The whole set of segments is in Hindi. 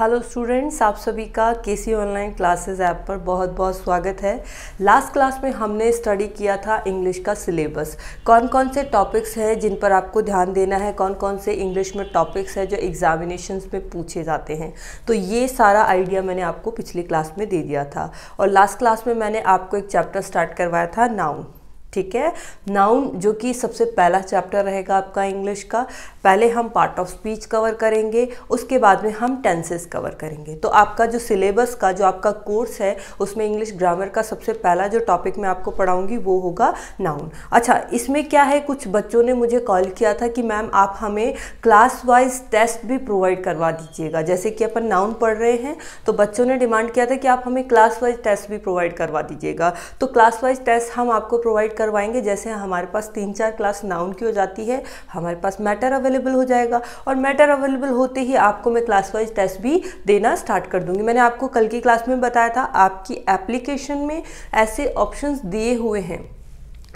हेलो स्टूडेंट्स, आप सभी का केसी ऑनलाइन क्लासेस ऐप पर बहुत बहुत स्वागत है। लास्ट क्लास में हमने स्टडी किया था इंग्लिश का सिलेबस। कौन कौन से टॉपिक्स हैं जिन पर आपको ध्यान देना है, कौन कौन से इंग्लिश में टॉपिक्स हैं जो एग्जामिनेशंस में पूछे जाते हैं। तो ये सारा आइडिया मैंने आपको पिछली क्लास में दे दिया था। और लास्ट क्लास में मैंने आपको एक चैप्टर स्टार्ट करवाया था नाउन। ठीक है, नाउन जो कि सबसे पहला चैप्टर रहेगा आपका इंग्लिश का। पहले हम पार्ट ऑफ स्पीच कवर करेंगे, उसके बाद में हम टेंसेस कवर करेंगे। तो आपका जो सिलेबस का जो आपका कोर्स है उसमें इंग्लिश ग्रामर का सबसे पहला जो टॉपिक मैं आपको पढ़ाऊंगी वो होगा नाउन। अच्छा, इसमें क्या है, कुछ बच्चों ने मुझे कॉल किया था कि मैम आप हमें क्लास वाइज टेस्ट भी प्रोवाइड करवा दीजिएगा। जैसे कि अपन नाउन पढ़ रहे हैं तो बच्चों ने डिमांड किया था कि आप हमें क्लास वाइज टेस्ट भी प्रोवाइड करवा दीजिएगा। तो क्लास वाइज टेस्ट हम आपको प्रोवाइड करवाएंगे। जैसे हमारे पास 3-4 क्लास नाउन की हो जाती है, हमारे पास मैटर अवेलेबल हो जाएगा और मैटर अवेलेबल होते ही आपको मैं क्लास वाइज टेस्ट भी देना स्टार्ट कर दूंगी। मैंने आपको कल की क्लास में बताया था आपकी एप्लीकेशन में ऐसे ऑप्शंस दिए हुए हैं।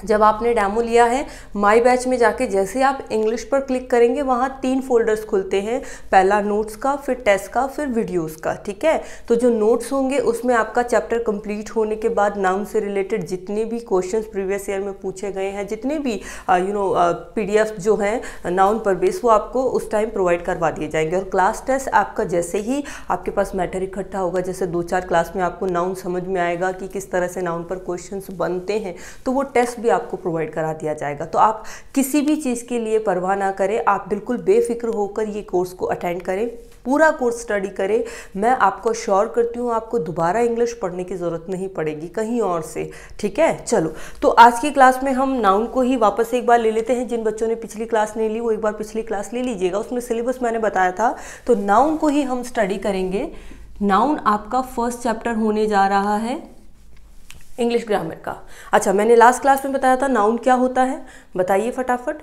जब आपने डेमो लिया है माई बैच में जाके जैसे आप इंग्लिश पर क्लिक करेंगे वहाँ 3 फोल्डर्स खुलते हैं। पहला नोट्स का, फिर टेस्ट का, फिर वीडियोस का। ठीक है, तो जो नोट्स होंगे उसमें आपका चैप्टर कंप्लीट होने के बाद नाउन से रिलेटेड जितने भी क्वेश्चंस प्रीवियस ईयर में पूछे गए हैं, जितने भी PDF जो हैं नाउन पर बेस, वो आपको उस टाइम प्रोवाइड करवा दिए जाएंगे। और क्लास टेस्ट आपका जैसे ही आपके पास मैटर इकट्ठा होगा, जैसे 2-4 क्लास में आपको नाउन समझ में आएगा कि किस तरह से नाउन पर क्वेश्चंस बनते हैं, तो वो टेस्ट भी आपको प्रोवाइड करा दिया जाएगा। तो आप किसी भी चीज़ के लिए परवाह ना करें, आप बिल्कुल बेफिक्र होकर ये कोर्स को अटेंड करें, पूरा कोर्स स्टडी करें। मैं आपको श्योर करती हूँ आपको दोबारा इंग्लिश पढ़ने की ज़रूरत नहीं पड़ेगी कहीं और से। ठीक है, चलो तो आज की क्लास में हम नाउन को ही वापस एक बार ले लेते हैं। जिन बच्चों ने पिछली क्लास नहीं ली वो एक बार पिछली क्लास ले लीजिएगा, उसमें सिलेबस मैंने बताया था। तो नाउन को ही हम स्टडी करेंगे। नाउन आपका फर्स्ट चैप्टर होने जा रहा है इंग्लिश ग्रामर का। अच्छा, मैंने लास्ट क्लास में बताया था नाउन क्या होता है, बताइए फटाफट।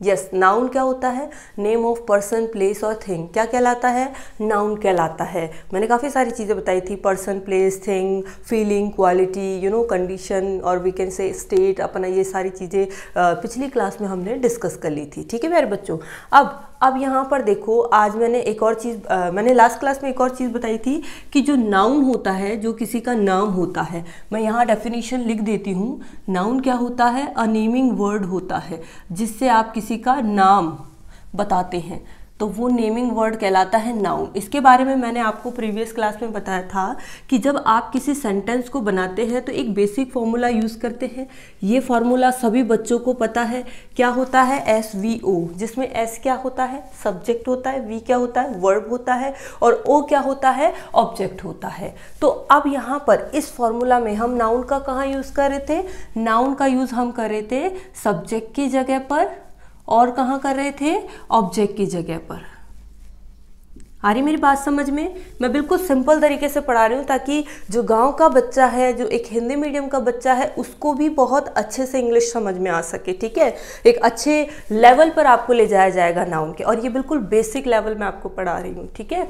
यस, नाउन क्या होता है? नेम ऑफ पर्सन, प्लेस और थिंग। क्या कहलाता है? नाउन कहलाता है। मैंने काफ़ी सारी चीज़ें बताई थी, person, place, thing, feeling, quality, condition और वी कैन से स्टेट। अपना ये सारी चीज़ें पिछली क्लास में हमने डिस्कस कर ली थी। ठीक है मेरे बच्चों, अब यहाँ पर देखो, आज मैंने एक और चीज़ मैंने लास्ट क्लास में एक और चीज़ बताई थी कि जो नाउन होता है, जो किसी का नाम होता है, मैं यहाँ डेफिनेशन लिख देती हूँ। नाउन क्या होता है? अ नेमिंग वर्ड होता है जिससे आप किसी का नाम बताते हैं, तो वो नेमिंग वर्ड कहलाता है नाउन। इसके बारे में मैंने आपको प्रीवियस क्लास में बताया था कि जब आप किसी सेंटेंस को बनाते हैं तो एक बेसिक फॉर्मूला यूज़ करते हैं। ये फार्मूला सभी बच्चों को पता है। क्या होता है? SVO, जिसमें S क्या होता है? सब्जेक्ट होता है, V क्या होता है? वर्ब होता है, और O क्या होता है? ऑब्जेक्ट होता है। तो अब यहाँ पर इस फॉर्मूला में हम नाउन का कहाँ यूज़ कर रहे थे? नाउन का यूज़ हम कर रहे थे सब्जेक्ट की जगह पर, और कहाँ कर रहे थे? ऑब्जेक्ट की जगह पर। आ रही मेरी बात समझ में? मैं बिल्कुल सिंपल तरीके से पढ़ा रही हूँ ताकि जो गांव का बच्चा है, जो एक हिंदी मीडियम का बच्चा है, उसको भी बहुत अच्छे से इंग्लिश समझ में आ सके। ठीक है, एक अच्छे लेवल पर आपको ले जाया जाएगा नाउन के, और ये बिल्कुल बेसिक लेवल में आपको पढ़ा रही हूँ। ठीक है,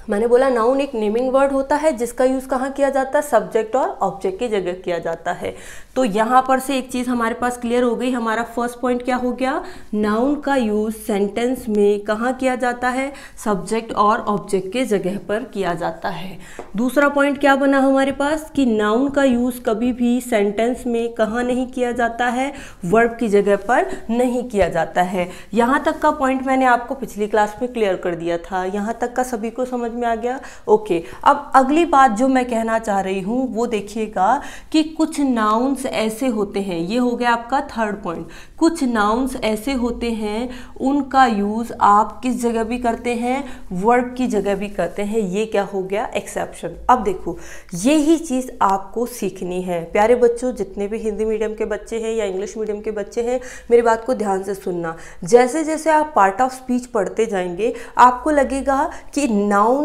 मैंने बोला नाउन एक नेमिंग वर्ड होता है जिसका यूज़ कहाँ किया जाता है? सब्जेक्ट और ऑब्जेक्ट की जगह किया जाता है। तो यहाँ पर से एक चीज़ हमारे पास क्लियर हो गई। हमारा फर्स्ट पॉइंट क्या हो गया? नाउन का यूज़ सेंटेंस में कहाँ किया जाता है? सब्जेक्ट और ऑब्जेक्ट के जगह पर किया जाता है। दूसरा पॉइंट क्या बना हमारे पास कि नाउन का यूज़ कभी भी सेंटेंस में कहाँ नहीं किया जाता है? वर्ब की जगह पर नहीं किया जाता है। यहाँ तक का पॉइंट मैंने आपको पिछली क्लास में क्लियर कर दिया था। यहाँ तक का सभी को समझ में आ गया? ओके, अब अगली बात जो मैं कहना चाह रही हूँ वो देखिएगा कि कुछ नाउन्स ऐसे होते हैं, ये हो गया आपका थर्ड पॉइंट। कुछ नाउन्स ऐसे होते हैं उनका यूज़ आप किस जगह भी करते हैं? वर्ब की जगह भी करते हैं। ये क्या हो गया? एक्सेप्शन। अब देखो, यही चीज़ आपको सीखनी है प्यारे बच्चों। जितने भी हिंदी मीडियम के बच्चे हैं या इंग्लिश मीडियम के बच्चे हैं, मेरी बात को ध्यान से सुनना। जैसे जैसे आप पार्ट ऑफ स्पीच पढ़ते जाएंगे आपको लगेगा कि नाउन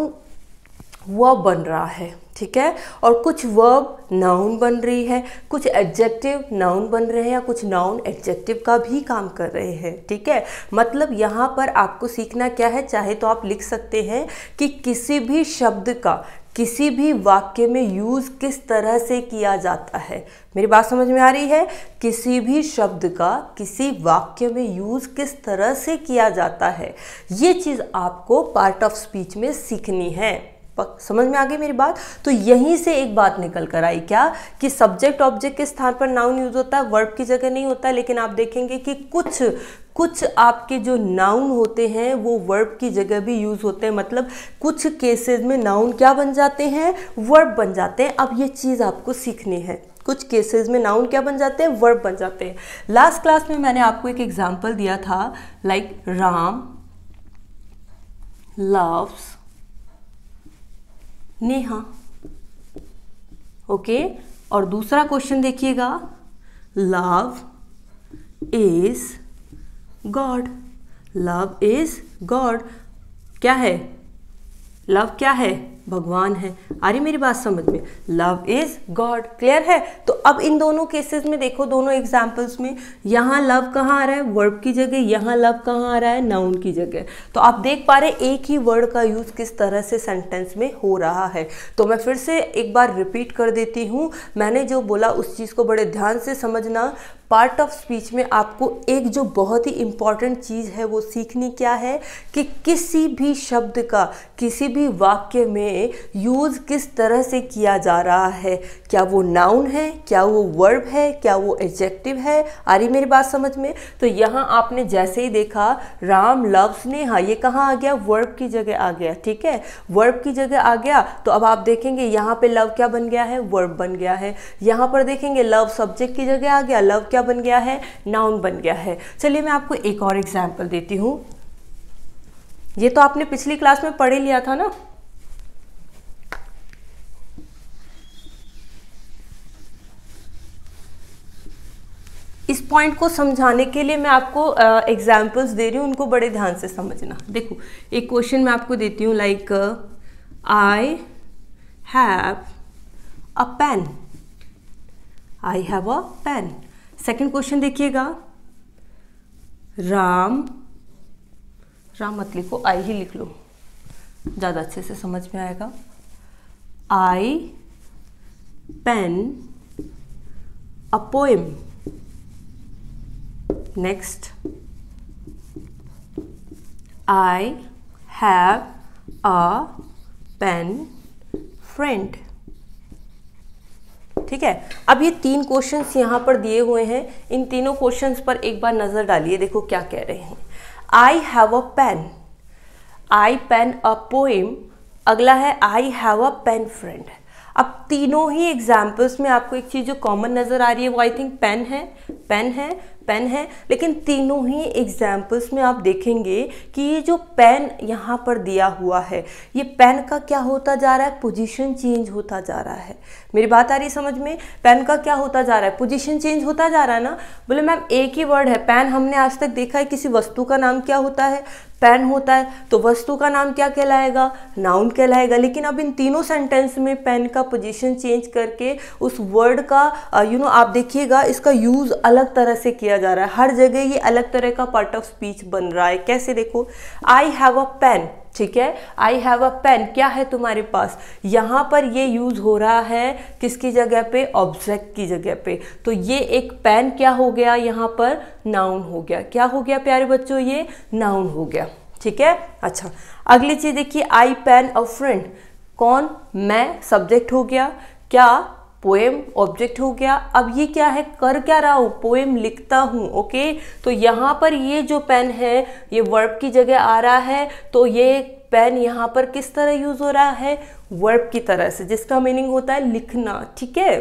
वर्ब बन रहा है। ठीक है, और कुछ वर्ब नाउन बन रही है, कुछ एडजेक्टिव नाउन बन रहे हैं, या कुछ नाउन एडजेक्टिव का भी काम कर रहे हैं। ठीक है, मतलब यहाँ पर आपको सीखना क्या है? चाहे तो आप लिख सकते हैं कि किसी भी शब्द का किसी भी वाक्य में यूज़ किस तरह से किया जाता है। मेरी बात समझ में आ रही है? किसी भी शब्द का किसी वाक्य में यूज़ किस तरह से किया जाता है, ये चीज़ आपको पार्ट ऑफ स्पीच में सीखनी है। समझ में आ गई मेरी बात? तो यहीं से एक बात निकल कर आई क्या, कि सब्जेक्ट ऑब्जेक्ट के स्थान पर नाउन यूज होता है, वर्ब की जगह नहीं होता है। लेकिन आप देखेंगे कि कुछ आपके जो नाउन होते हैं वो वर्ब की जगह भी यूज होते हैं। मतलब कुछ केसेस में नाउन क्या बन जाते हैं, वर्ब बन जाते हैं। अब ये चीज़ आपको सीखनी है, कुछ केसेस में नाउन क्या बन जाते हैं, वर्ब बन जाते हैं। लास्ट क्लास में मैंने आपको एक एग्जाम्पल दिया था, like Ram loves Neha, okay. और दूसरा क्वेश्चन देखिएगा, love is God. Love is God क्या है? लव क्या है? भगवान है। आ रही मेरी बात समझ में? लव इज गॉड, क्लियर है? तो अब इन दोनों केसेस में देखो, दोनों एग्जाम्पल्स में यहाँ लव कहाँ आ रहा है, वर्ब की जगह, यहाँ लव कहाँ आ रहा है, नाउन की जगह। तो आप देख पा रहे एक ही वर्ड का यूज किस तरह से सेंटेंस में हो रहा है। तो मैं फिर से एक बार रिपीट कर देती हूँ, मैंने जो बोला उस चीज़ को बड़े ध्यान से समझना। पार्ट ऑफ स्पीच में आपको एक जो बहुत ही इंपॉर्टेंट चीज़ है वो सीखनी क्या है, कि किसी भी शब्द का किसी भी वाक्य में यूज़ किस तरह से किया जा रहा है। क्या वो नाउन है, क्या वो वर्ब है, क्या वो एडजेक्टिव है। आ रही मेरी बात समझ में? तो यहाँ आपने जैसे ही देखा राम लव्स नेहा, ये कहाँ आ गया, वर्ब की जगह आ गया। ठीक है, वर्ब की जगह आ गया। तो अब आप देखेंगे यहाँ पे लव क्या बन गया है, वर्ब बन गया है। यहाँ पर देखेंगे लव सब्जेक्ट की जगह आ गया, लव क्या बन गया है, नाउन बन गया है। चलिए मैं आपको एक और एग्जाम्पल देती हूं। ये तो आपने पिछली क्लास में पढ़ ही लिया था ना। इस पॉइंट को समझाने के लिए मैं आपको एग्जाम्पल्स दे रही हूं, उनको बड़े ध्यान से समझना। देखो एक क्वेश्चन मैं आपको देती हूं, like I have a pen. I have a pen. Second question देखिएगा, राम मत लिखो, आई ही लिख लो, ज़्यादा अच्छे से समझ में आएगा। I pen a poem. Next, I have a pen friend. ठीक है, अब ये तीन क्वेश्चंस यहाँ पर दिए हुए हैं, इन तीनों क्वेश्चंस पर एक बार नज़र डालिए। देखो क्या कह रहे हैं, I have a pen, I pen a poem, अगला है I have a pen friend. अब तीनों ही एग्जाम्पल्स में आपको एक चीज़ जो कॉमन नज़र आ रही है वो आई थिंक पेन है, पेन है, पेन है। लेकिन तीनों ही एग्जाम्पल्स में आप देखेंगे कि ये जो पेन यहाँ पर दिया हुआ है, ये पेन का क्या होता जा रहा है, पोजीशन चेंज होता जा रहा है। मेरी बात आ रही है समझ में? पेन का क्या होता जा रहा है, पोजीशन चेंज होता जा रहा है ना। बोले मैम एक ही वर्ड है पेन, हमने आज तक देखा है किसी वस्तु का नाम क्या होता है, पेन होता है, तो वस्तु का नाम क्या कहलाएगा, नाउन कहलाएगा। लेकिन अब इन तीनों सेंटेंस में पेन का पोजीशन चेंज करके उस वर्ड का आप देखिएगा इसका यूज़ अलग तरह से किया जा रहा है। हर जगह ये अलग तरह का पार्ट ऑफ स्पीच बन रहा है। कैसे? देखो, आई हैव अ पेन, ठीक है, आई हैव अ पेन, क्या है तुम्हारे पास, यहाँ पर ये यूज हो रहा है किसकी जगह पे, ऑब्जेक्ट की जगह पे। तो ये एक पेन क्या हो गया, यहाँ पर नाउन हो गया। क्या हो गया प्यारे बच्चों, ये नाउन हो गया। ठीक है, अच्छा अगली चीज देखिए, आई पेन अ फ्रेंड, कौन, मैं, सब्जेक्ट हो गया, क्या, पोएम ऑब्जेक्ट हो गया। अब ये क्या है, कर क्या रहा हूँ, पोएम लिखता हूँ। ओके, तो यहाँ पर ये जो पेन है ये वर्ब की जगह आ रहा है, तो ये पेन यहाँ पर किस तरह यूज हो रहा है, वर्ब की तरह से, जिसका मीनिंग होता है लिखना। ठीक है,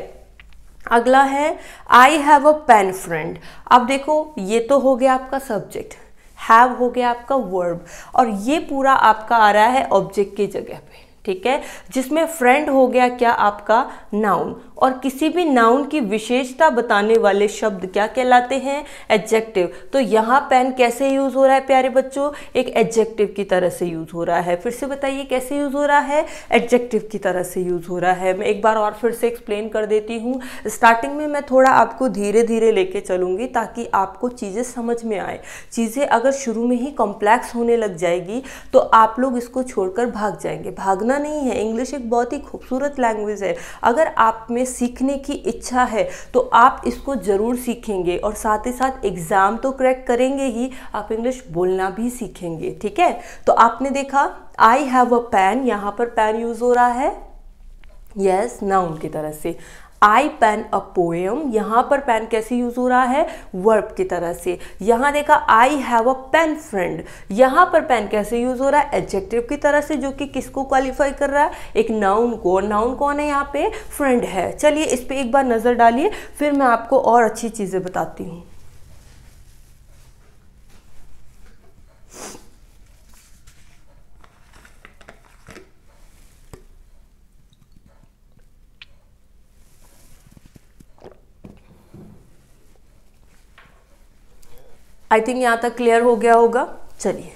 अगला है I have a pen friend. अब देखो ये तो हो गया आपका सब्जेक्ट, हैव हो गया आपका वर्ब, और ये पूरा आपका आ रहा है ऑब्जेक्ट की जगह पे। ठीक है, जिसमें फ्रेंड हो गया क्या, आपका नाउन। और किसी भी नाउन की विशेषता बताने वाले शब्द क्या कहलाते हैं, एडजेक्टिव। तो यहाँ पेन कैसे यूज हो रहा है प्यारे बच्चों, एक एडजेक्टिव की तरह से यूज हो रहा है। फिर से बताइए कैसे यूज हो रहा है, एडजेक्टिव की तरह से यूज हो रहा है। मैं एक बार और फिर से एक्सप्लेन कर देती हूँ। स्टार्टिंग में मैं थोड़ा आपको धीरे धीरे लेके चलूंगी ताकि आपको चीज़ें समझ में आए। चीज़ें अगर शुरू में ही कॉम्प्लेक्स होने लग जाएगी तो आप लोग इसको छोड़कर भाग जाएंगे। भागना रोकना नहीं है। इंग्लिश एक बहुत ही खूबसूरत लैंग्वेज है। अगर आप में सीखने की इच्छा है तो आप इसको ज़रूर सीखेंगे और साथ ही साथ एग्ज़ाम तो क्रैक करेंगे ही, आप इंग्लिश बोलना भी सीखेंगे। ठीक है, तो आपने देखा आई हैव अ पेन, यहाँ पर पेन यूज़ हो रहा है यस नाउन की तरह से। आई पेन अ पोएम, यहाँ पर पेन कैसे यूज हो रहा है, वर्ब की तरह से। यहाँ देखा I have a pen friend, यहाँ पर पेन कैसे यूज हो रहा है, एडजेक्टिव की तरह से, जो कि किसको क्वालिफाई कर रहा है, एक नाउन को। नाउन कौन है यहाँ पे, फ्रेंड है। चलिए इस पे एक बार नजर डालिए, फिर मैं आपको और अच्छी चीजें बताती हूँ। आई थिंक यहाँ तक क्लियर हो गया होगा। चलिए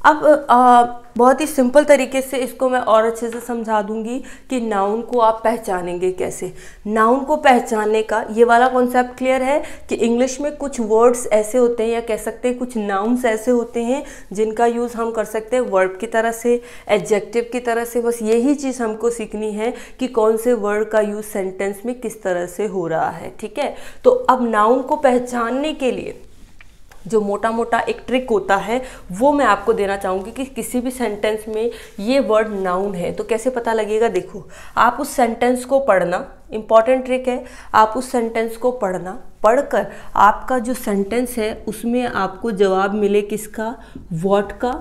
अब बहुत ही सिंपल तरीके से इसको मैं और अच्छे से समझा दूंगी कि नाउन को आप पहचानेंगे कैसे। नाउन को पहचानने का ये वाला कॉन्सेप्ट क्लियर है कि इंग्लिश में कुछ वर्ड्स ऐसे होते हैं, या कह सकते हैं कुछ नाउन्स ऐसे होते हैं जिनका यूज़ हम कर सकते हैं वर्ब की तरह से, एडजेक्टिव की तरह से। बस यही चीज़ हमको सीखनी है कि कौन से वर्ड का यूज़ सेंटेंस में किस तरह से हो रहा है। ठीक है, तो अब नाउन को पहचानने के लिए जो मोटा मोटा एक ट्रिक होता है वो मैं आपको देना चाहूँगी कि किसी भी सेंटेंस में ये वर्ड नाउन है तो कैसे पता लगेगा। देखो, आप उस सेंटेंस को पढ़ना, इंपॉर्टेंट ट्रिक है, आप उस सेंटेंस को पढ़ना, पढ़कर आपका जो सेंटेंस है उसमें आपको जवाब मिले किसका, व्हाट का,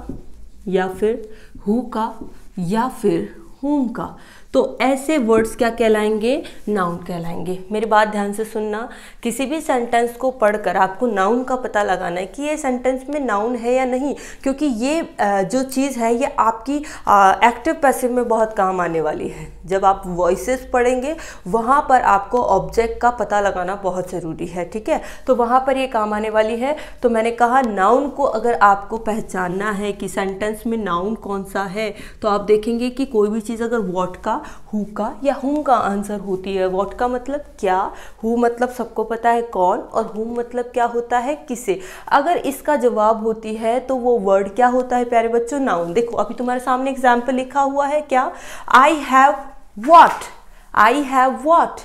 या फिर हु का, या फिर whom का, तो ऐसे वर्ड्स क्या कहलाएंगे, नाउन कहलाएंगे। मेरी बात ध्यान से सुनना, किसी भी सेंटेंस को पढ़कर आपको नाउन का पता लगाना है कि ये सेंटेंस में नाउन है या नहीं, क्योंकि ये जो चीज़ है ये आपकी एक्टिव पैसिव में बहुत काम आने वाली है। जब आप वॉइसेस पढ़ेंगे वहाँ पर आपको ऑब्जेक्ट का पता लगाना बहुत ज़रूरी है। ठीक है, तो वहाँ पर ये काम आने वाली है। तो मैंने कहा नाउन को अगर आपको पहचानना है कि सेंटेंस में नाउन कौन सा है, तो आप देखेंगे कि कोई भी चीज़ अगर व्हाट का, हु का या हुम का आंसर होती है। व्हाट का मतलब क्या, हु मतलब सबको पता है कौन, और हुम मतलब क्या होता है, किसे। अगर इसका जवाब होती है तो वो वर्ड क्या होता है प्यारे बच्चों, नाउन। देखो अभी तुम्हारे सामने एग्जाम्पल लिखा हुआ है, क्या, I have what, I have what,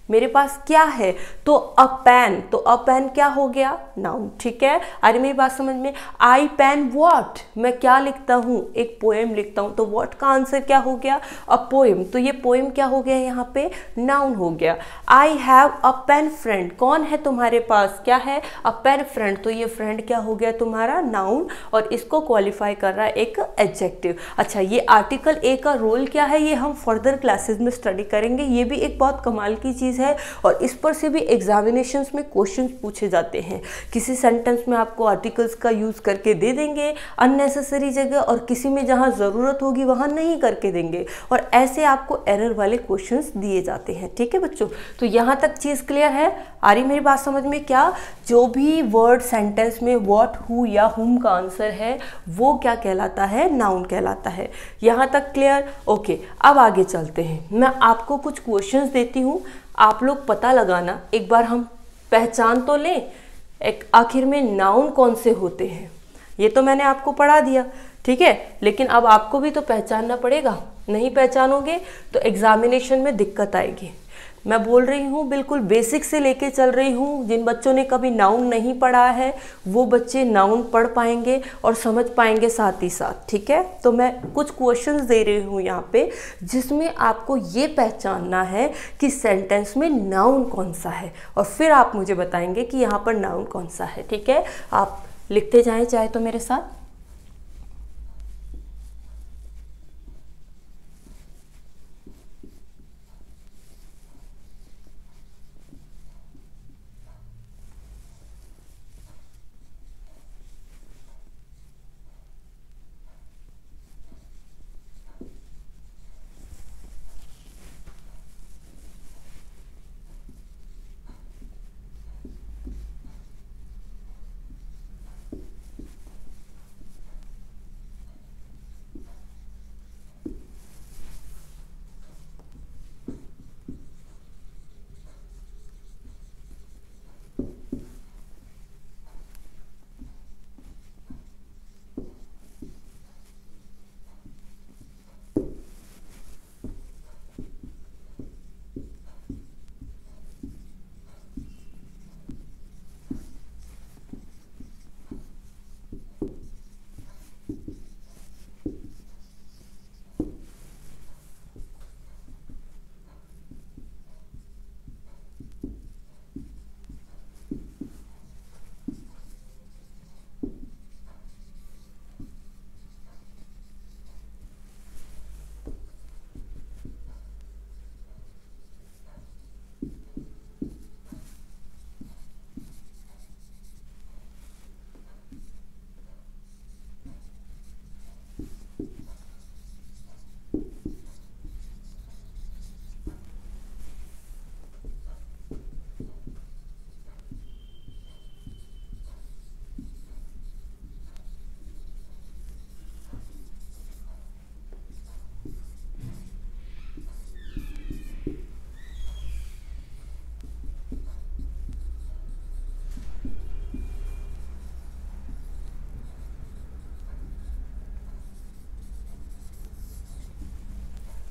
मेरे पास क्या है, तो अ पेन, तो अ पेन क्या हो गया, नाउन। ठीक है, अरे मेरी बात समझ में, आई पेन व्हाट, मैं क्या लिखता हूँ, एक पोएम लिखता हूँ, तो व्हाट का आंसर क्या हो गया, अ पोएम, तो ये पोएम क्या हो गया यहाँ पे, नाउन हो गया। I have a pen friend, कौन है तुम्हारे पास, क्या है, अ पेन फ्रेंड, तो ये फ्रेंड क्या हो गया तुम्हारा, नाउन, और इसको क्वालिफाई कर रहा है एक एडजेक्टिव। अच्छा, ये आर्टिकल ए का रोल क्या है, ये हम फर्दर क्लासेस में स्टडी करेंगे। ये भी एक बहुत कमाल की चीज़ है और इस पर से भी एग्जामिनेशंस में क्वेश्चंस पूछे जाते हैं। किसी सेंटेंस में आपको आर्टिकल्स का यूज करके दे देंगे अननेसेसरी जगह, और किसी में जहां ज़रूरत होगी वहां नहीं करके देंगे, और ऐसे आपको एरर वाले क्वेश्चंस दिए जाते हैं। ठीक है बच्चों, तो यहाँ तक चीज़ क्लियर है, आ रही मेरी बात समझ में। क्या, जो भी वर्ड सेंटेंस में व्हाट, हु या हुम का आंसर है वो क्या कहलाता है, नाउन कहलाता है। यहाँ तक क्लियर, ओके। अब आगे चलते हैं, मैं आपको कुछ क्वेश्चंस देती हूँ, आप लोग पता लगाना। एक बार हम पहचान तो लें एक आखिर में नाउन कौन से होते हैं। ये तो मैंने आपको पढ़ा दिया, ठीक है, लेकिन अब आपको भी तो पहचानना पड़ेगा। नहीं पहचानोगे तो एग्जामिनेशन में दिक्कत आएगी। मैं बोल रही हूँ बिल्कुल बेसिक से लेके चल रही हूँ। जिन बच्चों ने कभी नाउन नहीं पढ़ा है वो बच्चे नाउन पढ़ पाएंगे और समझ पाएंगे साथ ही साथ। ठीक है, तो मैं कुछ क्वेश्चंस दे रही हूँ यहाँ पे, जिसमें आपको ये पहचानना है कि सेंटेंस में नाउन कौन सा है, और फिर आप मुझे बताएंगे कि यहाँ पर नाउन कौन सा है। ठीक है, आप लिखते जाएं चाहे तो मेरे साथ।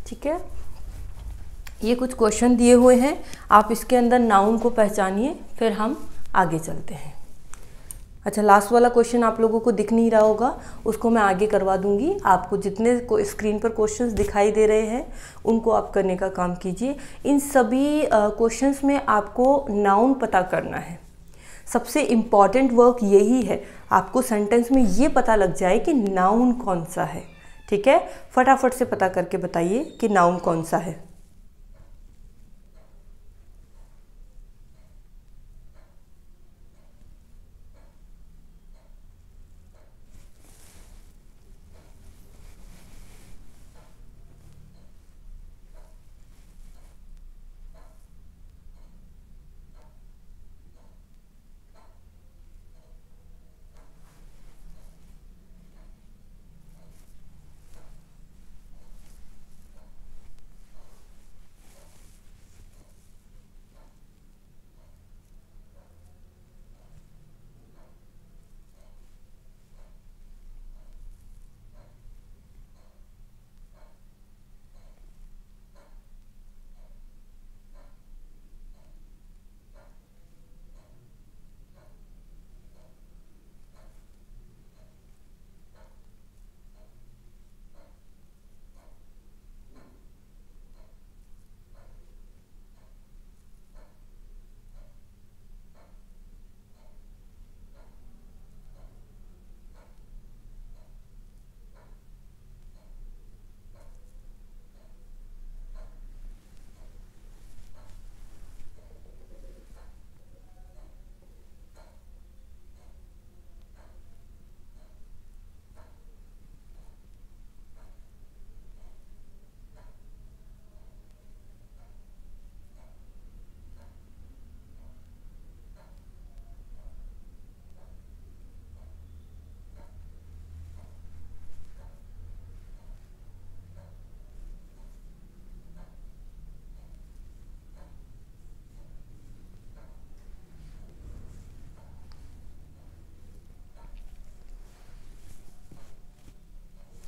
ठीक है, ये कुछ क्वेश्चन दिए हुए हैं, आप इसके अंदर नाउन को पहचानिए, फिर हम आगे चलते हैं। अच्छा, लास्ट वाला क्वेश्चन आप लोगों को दिख नहीं रहा होगा, उसको मैं आगे करवा दूंगी। आपको जितने स्क्रीन पर क्वेश्चंस दिखाई दे रहे हैं उनको आप करने का काम कीजिए। इन सभी क्वेश्चंस में आपको नाउन पता करना है। सबसे इम्पॉर्टेंट वर्क यही है, आपको सेंटेंस में ये पता लग जाए कि नाउन कौन सा है। ठीक है, फटाफट से पता करके बताइए कि नाउन कौन सा है।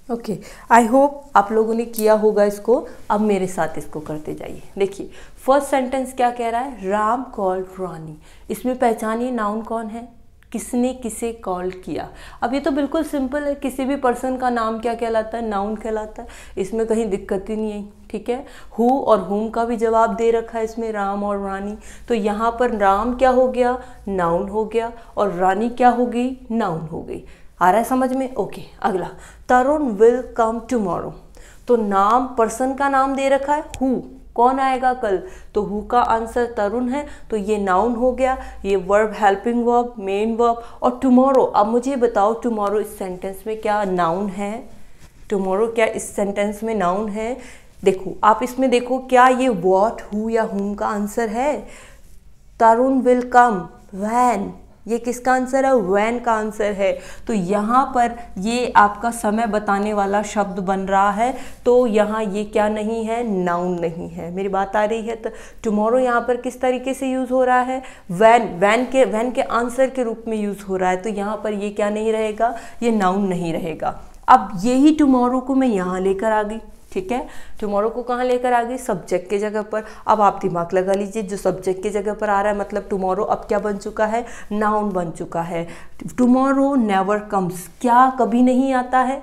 ओके, आई होप आप लोगों ने किया होगा इसको। अब मेरे साथ इसको करते जाइए। देखिए, फर्स्ट सेंटेंस क्या कह रहा है, राम कॉल्ड रानी। इसमें पहचानिए नाउन कौन है, किसने किसे कॉल किया। अब ये तो बिल्कुल सिंपल है, किसी भी पर्सन का नाम क्या कहलाता है, नाउन कहलाता है। इसमें कहीं दिक्कत ही नहीं है। ठीक है, हु और हुम का भी जवाब दे रखा है इसमें, राम और रानी। तो यहाँ पर राम क्या हो गया, नाउन हो गया, और रानी क्या हो गई, नाउन हो गई। आ रहा है समझ में? ओके, अगला, तरुण विल कम टुमारो। तो नाम, पर्सन का नाम दे रखा है हु, कौन आएगा कल, तो हु का आंसर तरुण है, तो ये नाउन हो गया। ये verb, helping verb, main verb, और टुमारो। अब मुझे बताओ, टुमारो इस सेंटेंस में क्या नाउन है? टुमारो क्या इस सेंटेंस में नाउन है? देखो, आप इसमें देखो, क्या ये व्हाट, हु या हुम का आंसर है? तरुण विल कम, व्हेन, ये किसका आंसर है, व्हेन का आंसर है। तो यहाँ पर ये आपका समय बताने वाला शब्द बन रहा है, तो यहाँ ये क्या नहीं है, नाउन नहीं है। मेरी बात आ रही है? तो टुमारो यहाँ पर किस तरीके से यूज़ हो रहा है, व्हेन के आंसर के रूप में यूज़ हो रहा है, तो यहाँ पर ये क्या नहीं रहेगा, ये नाउन नहीं रहेगा। अब यही टुमारो को मैं यहाँ लेकर आ गई। ठीक है, टुमारो को कहाँ लेकर आ गई, सब्जेक्ट के जगह पर। अब आप दिमाग लगा लीजिए, जो सब्जेक्ट के जगह पर आ रहा है, मतलब टुमारो अब क्या बन चुका है, नाउन बन चुका है। टुमारो नेवर कम्स, क्या कभी नहीं आता है,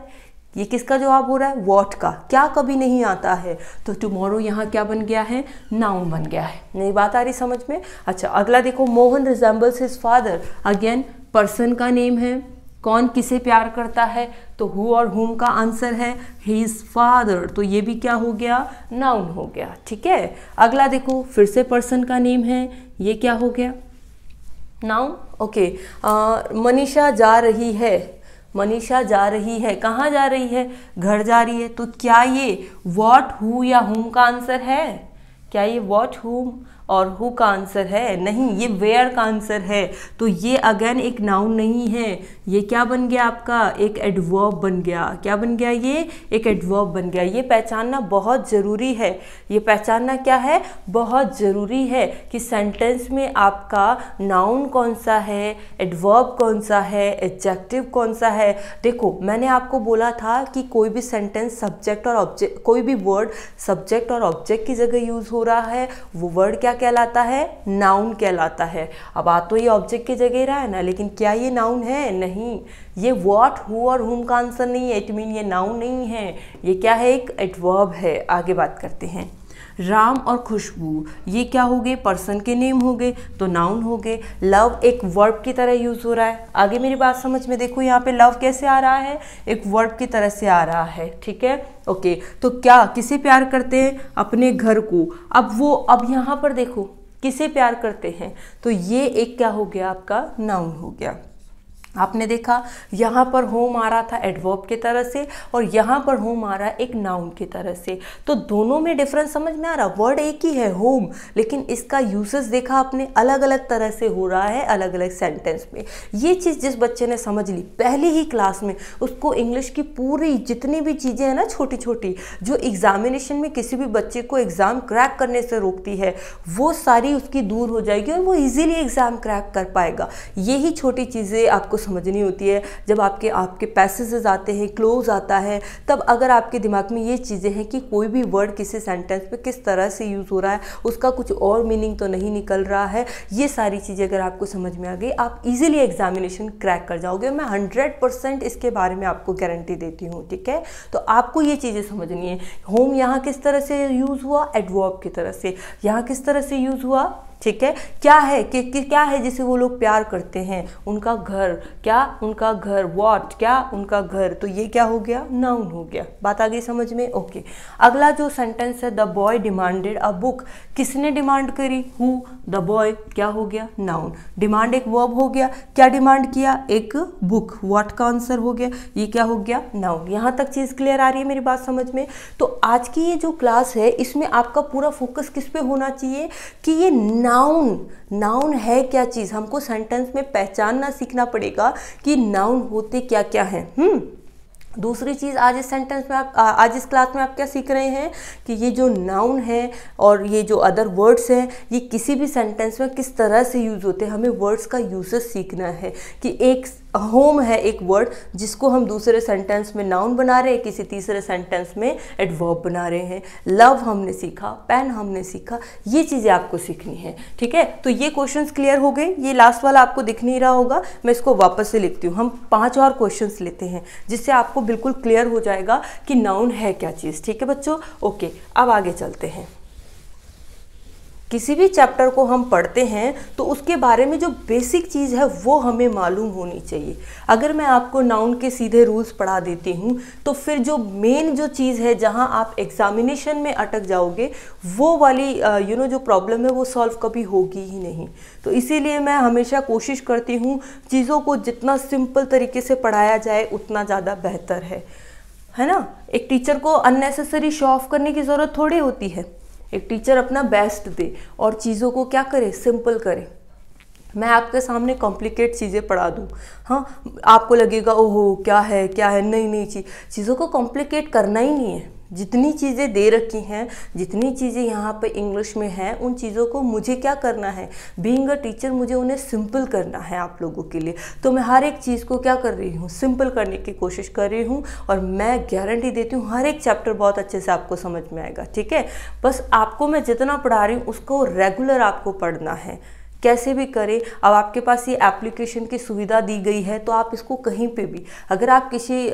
ये किसका जवाब हो रहा है, व्हाट का, क्या कभी नहीं आता है। तो टुमारो यहाँ क्या बन गया है, नाउन बन गया है। नई बात आ रही समझ में? अच्छा, अगला देखो, Mohan resembles his father. Again person का नेम है, कौन किसे प्यार करता है, तो हु और हुम का आंसर है हिज फादर, तो ये भी क्या हो गया, नाउन हो गया। ठीक है, अगला देखो, फिर से पर्सन का नेम है, ये क्या हो गया, नाउन। ओके, मनीषा जा रही है, मनीषा जा रही है, कहाँ जा रही है, घर जा रही है। तो क्या ये व्हाट, हु या हुम का आंसर है? क्या ये व्हाट, हुम और हु का आंसर है नहीं, ये वेयर का आंसर है। तो ये अगेन एक नाउन नहीं है, ये क्या बन गया आपका, एक एडवर्ब बन गया। क्या बन गया, ये एक एडवर्ब बन गया। ये पहचानना बहुत ज़रूरी है, ये पहचानना क्या है, बहुत ज़रूरी है कि सेंटेंस में आपका नाउन कौन सा है, एडवर्ब कौन सा है, एडजेक्टिव कौन सा है। देखो मैंने आपको बोला था कि कोई भी सेंटेंस सब्जेक्ट और ऑब्जेक्ट, कोई भी वर्ड सब्जेक्ट और ऑब्जेक्ट की जगह यूज़ हो रहा है, वो वर्ड क्या कहलाता है, नाउन कहलाता है। अब आ तो ये ऑब्जेक्ट की जगह रहा है ना, लेकिन क्या ये नाउन है, नहीं। ये व्हाट, हु और हुम का आंसर नहीं है, इट मीन ये नाउन नहीं है, ये क्या है, एक एडवर्ब है। आगे बात करते हैं। राम और खुशबू, ये क्या हो गए, पर्सन के नेम हो गए, तो नाउन हो गए। लव एक वर्ब की तरह यूज हो रहा है। आगे मेरी बात समझ में देखो, यहाँ पे लव कैसे आ रहा है, एक वर्ब की तरह से आ रहा है, ठीक है, ओके। तो क्या, किसे प्यार करते हैं, अपने घर को। अब यहाँ पर देखो किसे प्यार करते हैं, तो ये एक क्या हो गया, आपका नाउन हो गया। आपने देखा यहाँ पर होम आ रहा था एडवर्ब की तरह से, और यहाँ पर होम आ रहा है एक नाउन की तरह से। तो दोनों में डिफरेंस समझ में आ रहा, वर्ड एक ही है होम, लेकिन इसका यूसेस देखा आपने अलग अलग तरह से हो रहा है अलग अलग सेंटेंस में। ये चीज़ जिस बच्चे ने समझ ली पहली ही क्लास में, उसको इंग्लिश की पूरी जितनी भी चीज़ें हैं ना छोटी छोटी, जो एग्जामिनेशन में किसी भी बच्चे को एग्ज़ाम क्रैक करने से रोकती है, वो सारी उसकी दूर हो जाएगी और वो ईजिली एग्ज़ाम क्रैक कर पाएगा। यही छोटी चीज़ें आपको समझनी होती है। जब आपके पैसेजेस आते हैं, क्लोज आता है, तब अगर आपके दिमाग में ये चीज़ें हैं कि कोई भी वर्ड किसी सेंटेंस पे किस तरह से यूज़ हो रहा है, उसका कुछ और मीनिंग तो नहीं निकल रहा है, ये सारी चीज़ें अगर आपको समझ में आ गई, आप इजीली एग्जामिनेशन क्रैक कर जाओगे। मैं 100% इसके बारे में आपको गारंटी देती हूँ, ठीक है। तो आपको ये चीज़ें समझनी है। होम यहाँ किस तरह से यूज़ हुआ, एडवर्ब की तरह से। यहाँ किस तरह से यूज़ हुआ, ठीक है। क्या है कि क्या है जिसे वो लोग प्यार करते हैं, उनका घर। क्या, उनका घर। व्हाट, क्या, उनका घर। तो ये क्या हो गया, नाउन हो गया। बात आ गई समझ में, ओके। अगला जो सेंटेंस है, the boy demanded a book, किसने डिमांड करी, हु, द बॉय, क्या हो गया, नाउन। डिमांड एक वर्ब हो गया, क्या डिमांड किया, एक बुक, व्हाट का आंसर हो गया, ये क्या हो गया, नाउन। यहाँ तक चीज़ क्लियर आ रही है मेरी बात समझ में। तो आज की ये जो क्लास है, इसमें आपका पूरा फोकस किस पे होना चाहिए कि ये नाउन है क्या चीज़, हमको सेंटेंस में पहचानना सीखना पड़ेगा कि नाउन होते क्या क्या हैं। दूसरी चीज़, आज इस सेंटेंस में आज इस क्लास में आप क्या सीख रहे हैं कि ये जो नाउन है और ये जो अदर वर्ड्स हैं, ये किसी भी सेंटेंस में किस तरह से यूज़ होते हैं। हमें वर्ड्स का यूसेस सीखना है कि एक होम है एक वर्ड जिसको हम दूसरे सेंटेंस में नाउन बना रहे हैं, किसी तीसरे सेंटेंस में एडवर्ब बना रहे हैं। लव हमने सीखा, पेन हमने सीखा, ये चीज़ें आपको सीखनी है, ठीक है। तो ये क्वेश्चंस क्लियर हो गए। ये लास्ट वाला आपको दिख नहीं रहा होगा, मैं इसको वापस से लिखती हूँ। हम 5 और क्वेश्चंस लेते हैं जिससे आपको बिल्कुल क्लियर हो जाएगा कि नाउन है क्या चीज़, ठीक है बच्चों, ओके। अब आगे चलते हैं। किसी भी चैप्टर को हम पढ़ते हैं तो उसके बारे में जो बेसिक चीज़ है वो हमें मालूम होनी चाहिए। अगर मैं आपको नाउन के सीधे रूल्स पढ़ा देती हूँ तो फिर जो मेन जो चीज़ है जहाँ आप एग्जामिनेशन में अटक जाओगे, वो वाली जो प्रॉब्लम है वो सॉल्व कभी होगी ही नहीं। तो इसीलिए मैं हमेशा कोशिश करती हूँ चीज़ों को जितना सिंपल तरीके से पढ़ाया जाए उतना ज़्यादा बेहतर है ना। एक टीचर को अननेसेसरी शो ऑफ करने की ज़रूरत थोड़ी होती है। एक टीचर अपना बेस्ट दे और चीज़ों को क्या करे, सिंपल करे। मैं आपके सामने कॉम्प्लिकेट चीज़ें पढ़ा दूँ, हाँ, आपको लगेगा ओहो क्या है, नहीं चीज़ों को कॉम्प्लिकेट करना ही नहीं है। जितनी चीज़ें दे रखी हैं, जितनी चीज़ें यहाँ पे इंग्लिश में हैं, उन चीज़ों को मुझे क्या करना है, बीइंग अ टीचर मुझे उन्हें सिंपल करना है आप लोगों के लिए। तो मैं हर एक चीज़ को क्या कर रही हूँ, सिंपल करने की कोशिश कर रही हूँ, और मैं गारंटी देती हूँ हर एक चैप्टर बहुत अच्छे से आपको समझ में आएगा, ठीक है। बस आपको मैं जितना पढ़ा रही हूँ उसको रेगुलर आपको पढ़ना है, कैसे भी करें। अब आपके पास ये एप्लीकेशन की सुविधा दी गई है तो आप इसको कहीं पे भी, अगर आप किसी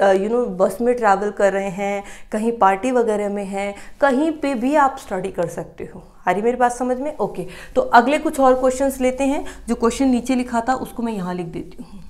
बस में ट्रैवल कर रहे हैं, कहीं पार्टी वगैरह में हैं, कहीं पे भी आप स्टडी कर सकते हो। आ रही मेरी बात समझ में, ओके। तो अगले कुछ और क्वेश्चंस लेते हैं। जो क्वेश्चन नीचे लिखा था उसको मैं यहाँ लिख देती हूँ।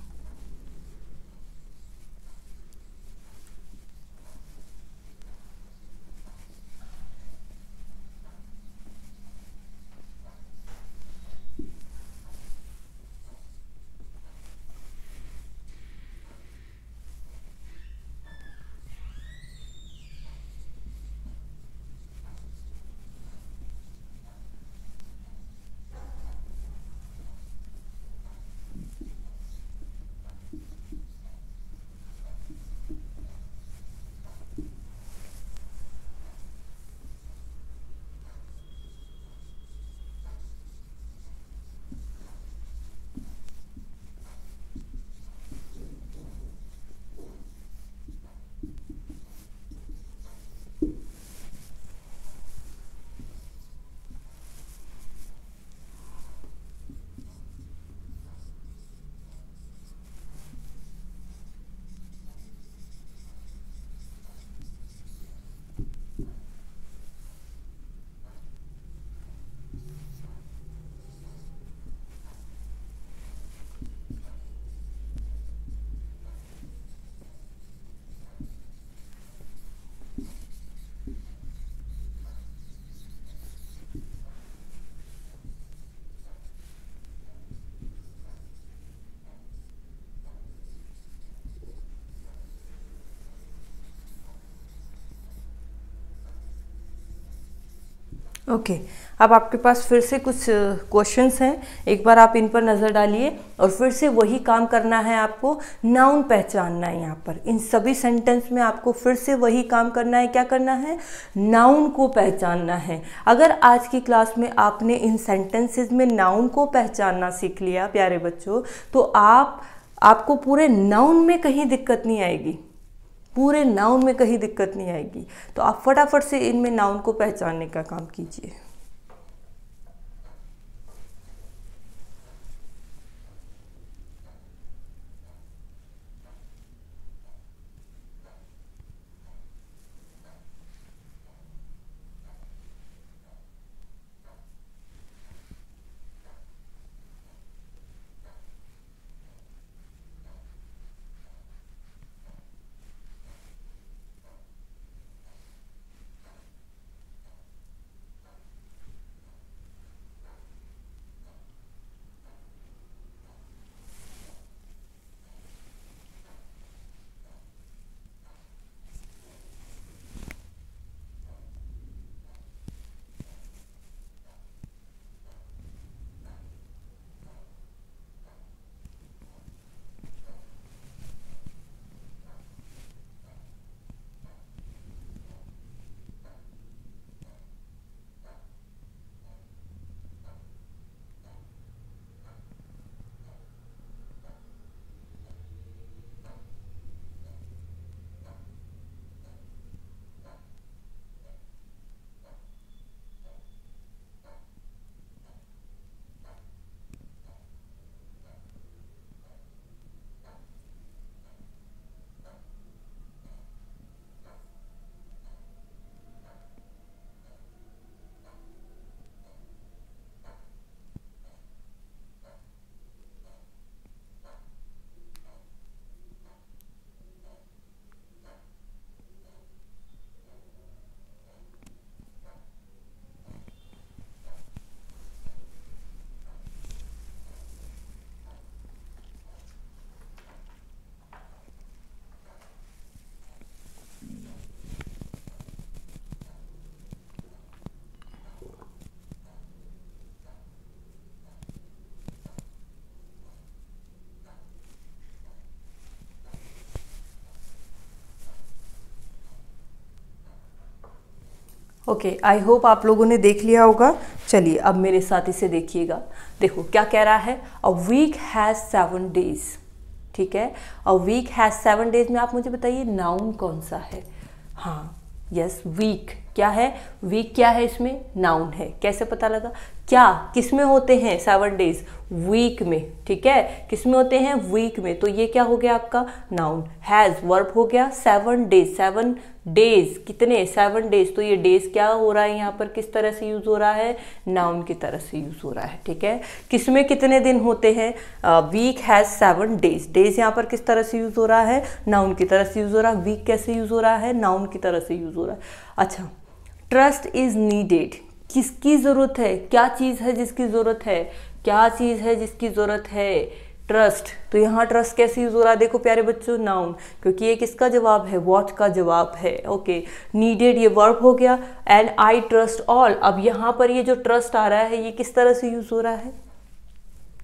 ओके अब आपके पास फिर से कुछ क्वेश्चंस हैं, एक बार आप इन पर नज़र डालिए और फिर से वही काम करना है आपको, नाउन पहचानना है। यहाँ पर इन सभी सेंटेंस में आपको फिर से वही काम करना है। क्या करना है? नाउन को पहचानना है। अगर आज की क्लास में आपने इन सेंटेंसेस में नाउन को पहचानना सीख लिया प्यारे बच्चों, तो आपको पूरे नाउन में कहीं दिक्कत नहीं आएगी, पूरे नाउन में कहीं दिक्कत नहीं आएगी। तो आप फटाफट से इनमें नाउन को पहचानने का काम कीजिए। ओके, आई होप आप लोगों ने देख लिया होगा। चलिए अब मेरे साथ इसे देखिएगा। देखो क्या कह रहा है, अ वीक हैज़ 7 डेज। ठीक है, अ वीक हैज़ 7 डेज में आप मुझे बताइए नाउन कौन सा है? हाँ यस, वीक क्या है? वीक क्या है? इसमें नाउन है। कैसे पता लगा? क्या किस में होते हैं 7 डेज? वीक में। ठीक है, किस में होते हैं? वीक में। तो ये क्या हो गया आपका? नाउन। हैज़ वर्ब हो गया। 7 डेज, 7 डेज कितने? 7 डेज। तो ये डेज क्या हो रहा है यहाँ पर? किस तरह से यूज हो रहा है? नाउन की तरह से यूज हो रहा है। ठीक है, किस में कितने दिन होते हैं? Week has 7 days. डेज यहाँ पर किस तरह से यूज हो रहा है? नाउन की तरह से यूज हो रहा है। वीक कैसे यूज हो रहा है? नाउन की तरह से यूज हो रहा है। अच्छा, ट्रस्ट इज नीडेड। किसकी जरूरत है? क्या चीज है जिसकी जरूरत है? क्या चीज है जिसकी जरूरत है? ट्रस्ट। तो यहाँ ट्रस्ट कैसे यूज हो रहा है? देखो प्यारे बच्चों, नाउन, क्योंकि ये किसका जवाब है? व्हाट का जवाब है। ओके, नीडेड ये वर्ब हो गया। And I trust all. अब यहाँ पर ये जो ट्रस्ट आ रहा है ये किस तरह से यूज हो रहा है?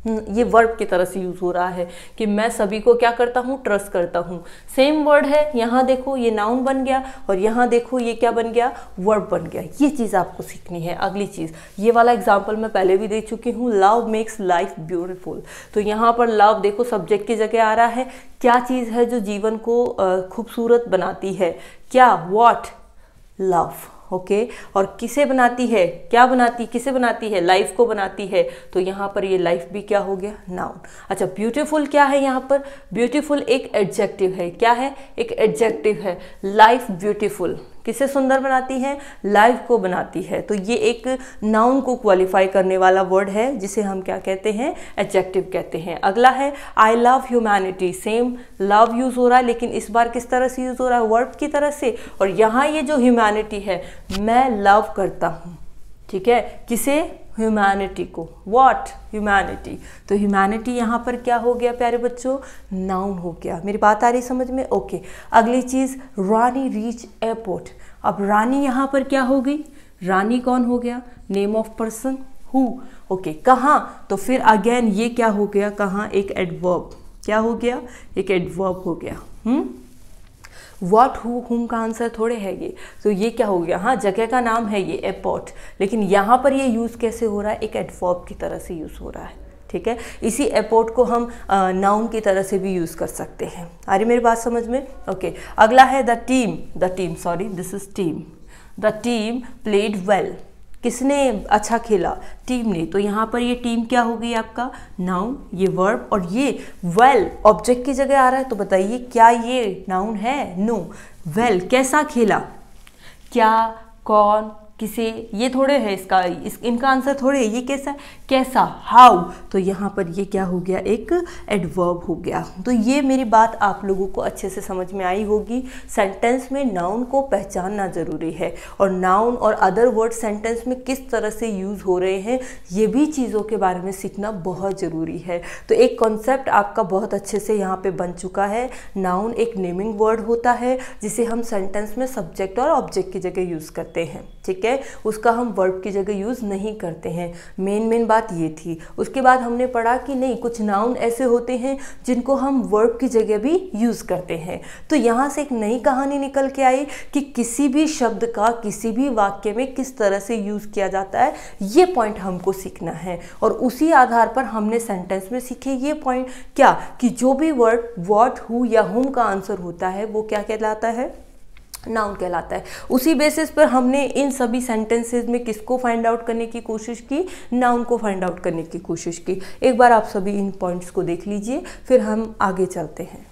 ये वर्ब की तरह से यूज हो रहा है कि मैं सभी को क्या करता हूँ? ट्रस्ट करता हूँ। सेम वर्ड है, यहाँ देखो ये नाउन बन गया और यहाँ देखो ये क्या बन गया? वर्ब बन गया। ये चीज़ आपको सीखनी है। अगली चीज़, ये वाला एग्जाम्पल मैं पहले भी दे चुकी हूँ, लव मेक्स लाइफ ब्यूटीफुल। तो यहाँ पर लव देखो सब्जेक्ट की जगह आ रहा है। क्या चीज़ है जो जीवन को खूबसूरत बनाती है? क्या? वॉट? लव। ओके, और किसे बनाती है? क्या बनाती? किसे बनाती है? लाइफ को बनाती है। तो यहाँ पर ये लाइफ भी क्या हो गया? नाउन। अच्छा, ब्यूटीफुल क्या है यहाँ पर? ब्यूटीफुल एक एडजेक्टिव है। क्या है? एक एडजेक्टिव है। लाइफ ब्यूटीफुल किसे सुंदर बनाती है? लाइफ को बनाती है। तो ये एक नाउन को क्वालिफाई करने वाला वर्ड है जिसे हम क्या कहते हैं? एडजेक्टिव कहते हैं। अगला है I love humanity. Same love use हो रहा है, लेकिन इस बार किस तरह से यूज हो रहा है? वर्ब की तरह से। और यहाँ ये जो ह्यूमैनिटी है, मैं लव करता हूँ। ठीक है, किसे? ह्यूमैनिटी को। व्हाट? ह्यूमैनिटी। तो ह्यूमैनिटी यहाँ पर क्या हो गया प्यारे बच्चों? नाउन हो गया। मेरी बात आ रही समझ में? ओके, अगली चीज, रानी रीच एयरपोर्ट। अब रानी यहाँ पर क्या होगी? रानी कौन हो गया? Name of person who. Okay, कहाँ? तो फिर अगेन ये क्या हो गया? कहाँ? एक एडवर्ब। क्या हो गया? एक एडवर्ब हो गया। व्हाट, हु, हुम का आंसर थोड़े है ये, तो ये क्या हो गया? हाँ, जगह का नाम है ये एयरपोर्ट, लेकिन यहाँ पर ये यूज़ कैसे हो रहा है? एक एडवर्ब की तरह से यूज़ हो रहा है। ठीक है, इसी एयरपोर्ट को हम नाउन की तरह से भी यूज़ कर सकते हैं। आ रही मेरी बात समझ में? ओके, अगला है the team, sorry this is team. The team played well. किसने अच्छा खेला? टीम ने। तो यहाँ पर ये टीम क्या हो गई आपका? नाउन, ये वर्ब, और ये वेल ऑब्जेक्ट की जगह आ रहा है। तो बताइए क्या ये नाउन है? नो। वेल कैसा खेला? क्या, कौन, किसे, ये थोड़े है इनका आंसर थोड़े है। ये कैसा? कैसा, हाउ। तो यहाँ पर ये क्या हो गया? एक एडवर्ब हो गया। तो ये मेरी बात आप लोगों को अच्छे से समझ में आई होगी। सेंटेंस में नाउन को पहचानना ज़रूरी है, और नाउन और अदर वर्ड सेंटेंस में किस तरह से यूज़ हो रहे हैं, ये भी चीज़ों के बारे में सीखना बहुत ज़रूरी है। तो एक कॉन्सेप्ट आपका बहुत अच्छे से यहाँ पे बन चुका है। नाउन एक नेमिंग वर्ड होता है जिसे हम सेंटेंस में सब्जेक्ट और ऑब्जेक्ट की जगह यूज़ करते हैं। ठीक है, उसका हम वर्ब की जगह यूज़ नहीं करते हैं। मेन बात ये थी। उसके बाद हमने पढ़ा कि नहीं, कुछ नाउन ऐसे होते हैं जिनको हम वर्ब की जगह भी यूज़ करते हैं। तो यहाँ से एक नई कहानी निकल के आई कि किसी भी शब्द का किसी भी वाक्य में किस तरह से यूज़ किया जाता है, ये पॉइंट हमको सीखना है। और उसी आधार पर हमने सेंटेंस में सीखे ये पॉइंट, क्या कि जो भी वर्ड व्हाट, हु या हुम का आंसर होता है वो क्या कहलाता है? नाउन कहलाता है। उसी बेसिस पर हमने इन सभी सेंटेंसेस में किसको फाइंड आउट करने की कोशिश की? नाउन को फाइंड आउट करने की कोशिश की। एक बार आप सभी इन पॉइंट्स को देख लीजिए, फिर हम आगे चलते हैं।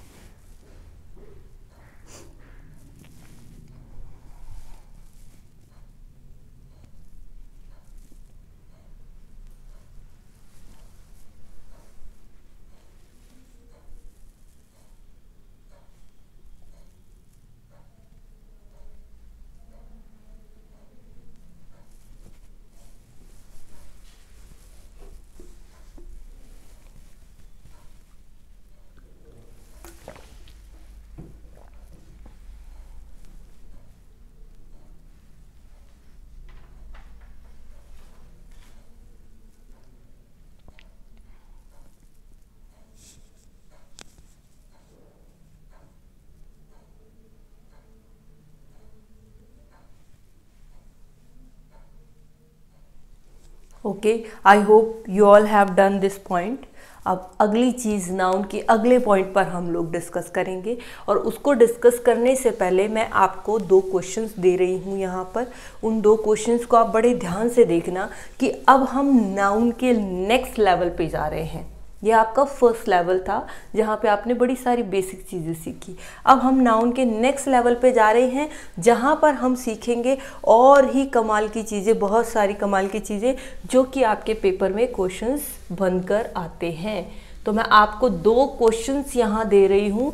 Okay, I hope you all have done this point. अब अगली चीज़ नाउन की अगले पॉइंट पर हम लोग डिस्कस करेंगे, और उसको डिस्कस करने से पहले मैं आपको 2 क्वेश्चंस दे रही हूँ यहाँ पर। उन 2 क्वेश्चंस को आप बड़े ध्यान से देखना कि अब हम नाउन के नेक्स्ट लेवल पे जा रहे हैं। यह आपका फर्स्ट लेवल था जहाँ पे आपने बड़ी सारी बेसिक चीज़ें सीखी। अब हम नाउन के नेक्स्ट लेवल पे जा रहे हैं जहाँ पर हम सीखेंगे और ही कमाल की चीज़ें, बहुत सारी कमाल की चीज़ें जो कि आपके पेपर में क्वेश्चंस बनकर आते हैं। तो मैं आपको 2 क्वेश्चंस यहाँ दे रही हूँ,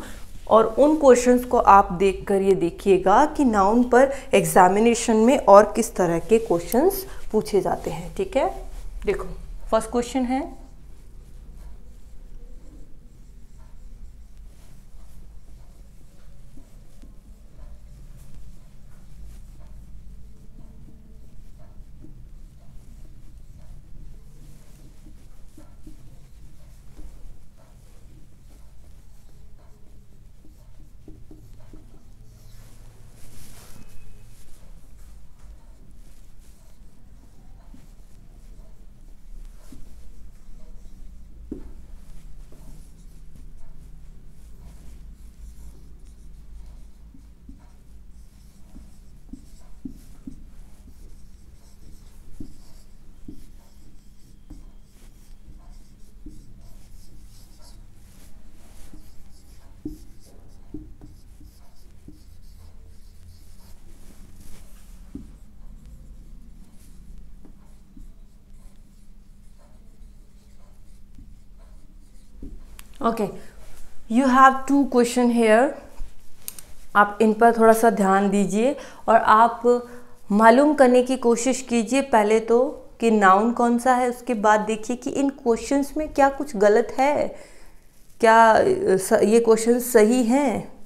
और उन क्वेश्चंस को आप देखकर ये देखिएगा कि नाउन पर एग्जामिनेशन में और किस तरह के क्वेश्चंस पूछे जाते हैं। ठीक है, देखो फर्स्ट क्वेश्चन है, okay, you have 2 question here. आप इन पर थोड़ा सा ध्यान दीजिए और आप मालूम करने की कोशिश कीजिए पहले तो कि नाउन कौन सा है, उसके बाद देखिए कि इन क्वेश्चंस में क्या कुछ गलत है, क्या ये क्वेश्चन सही हैं।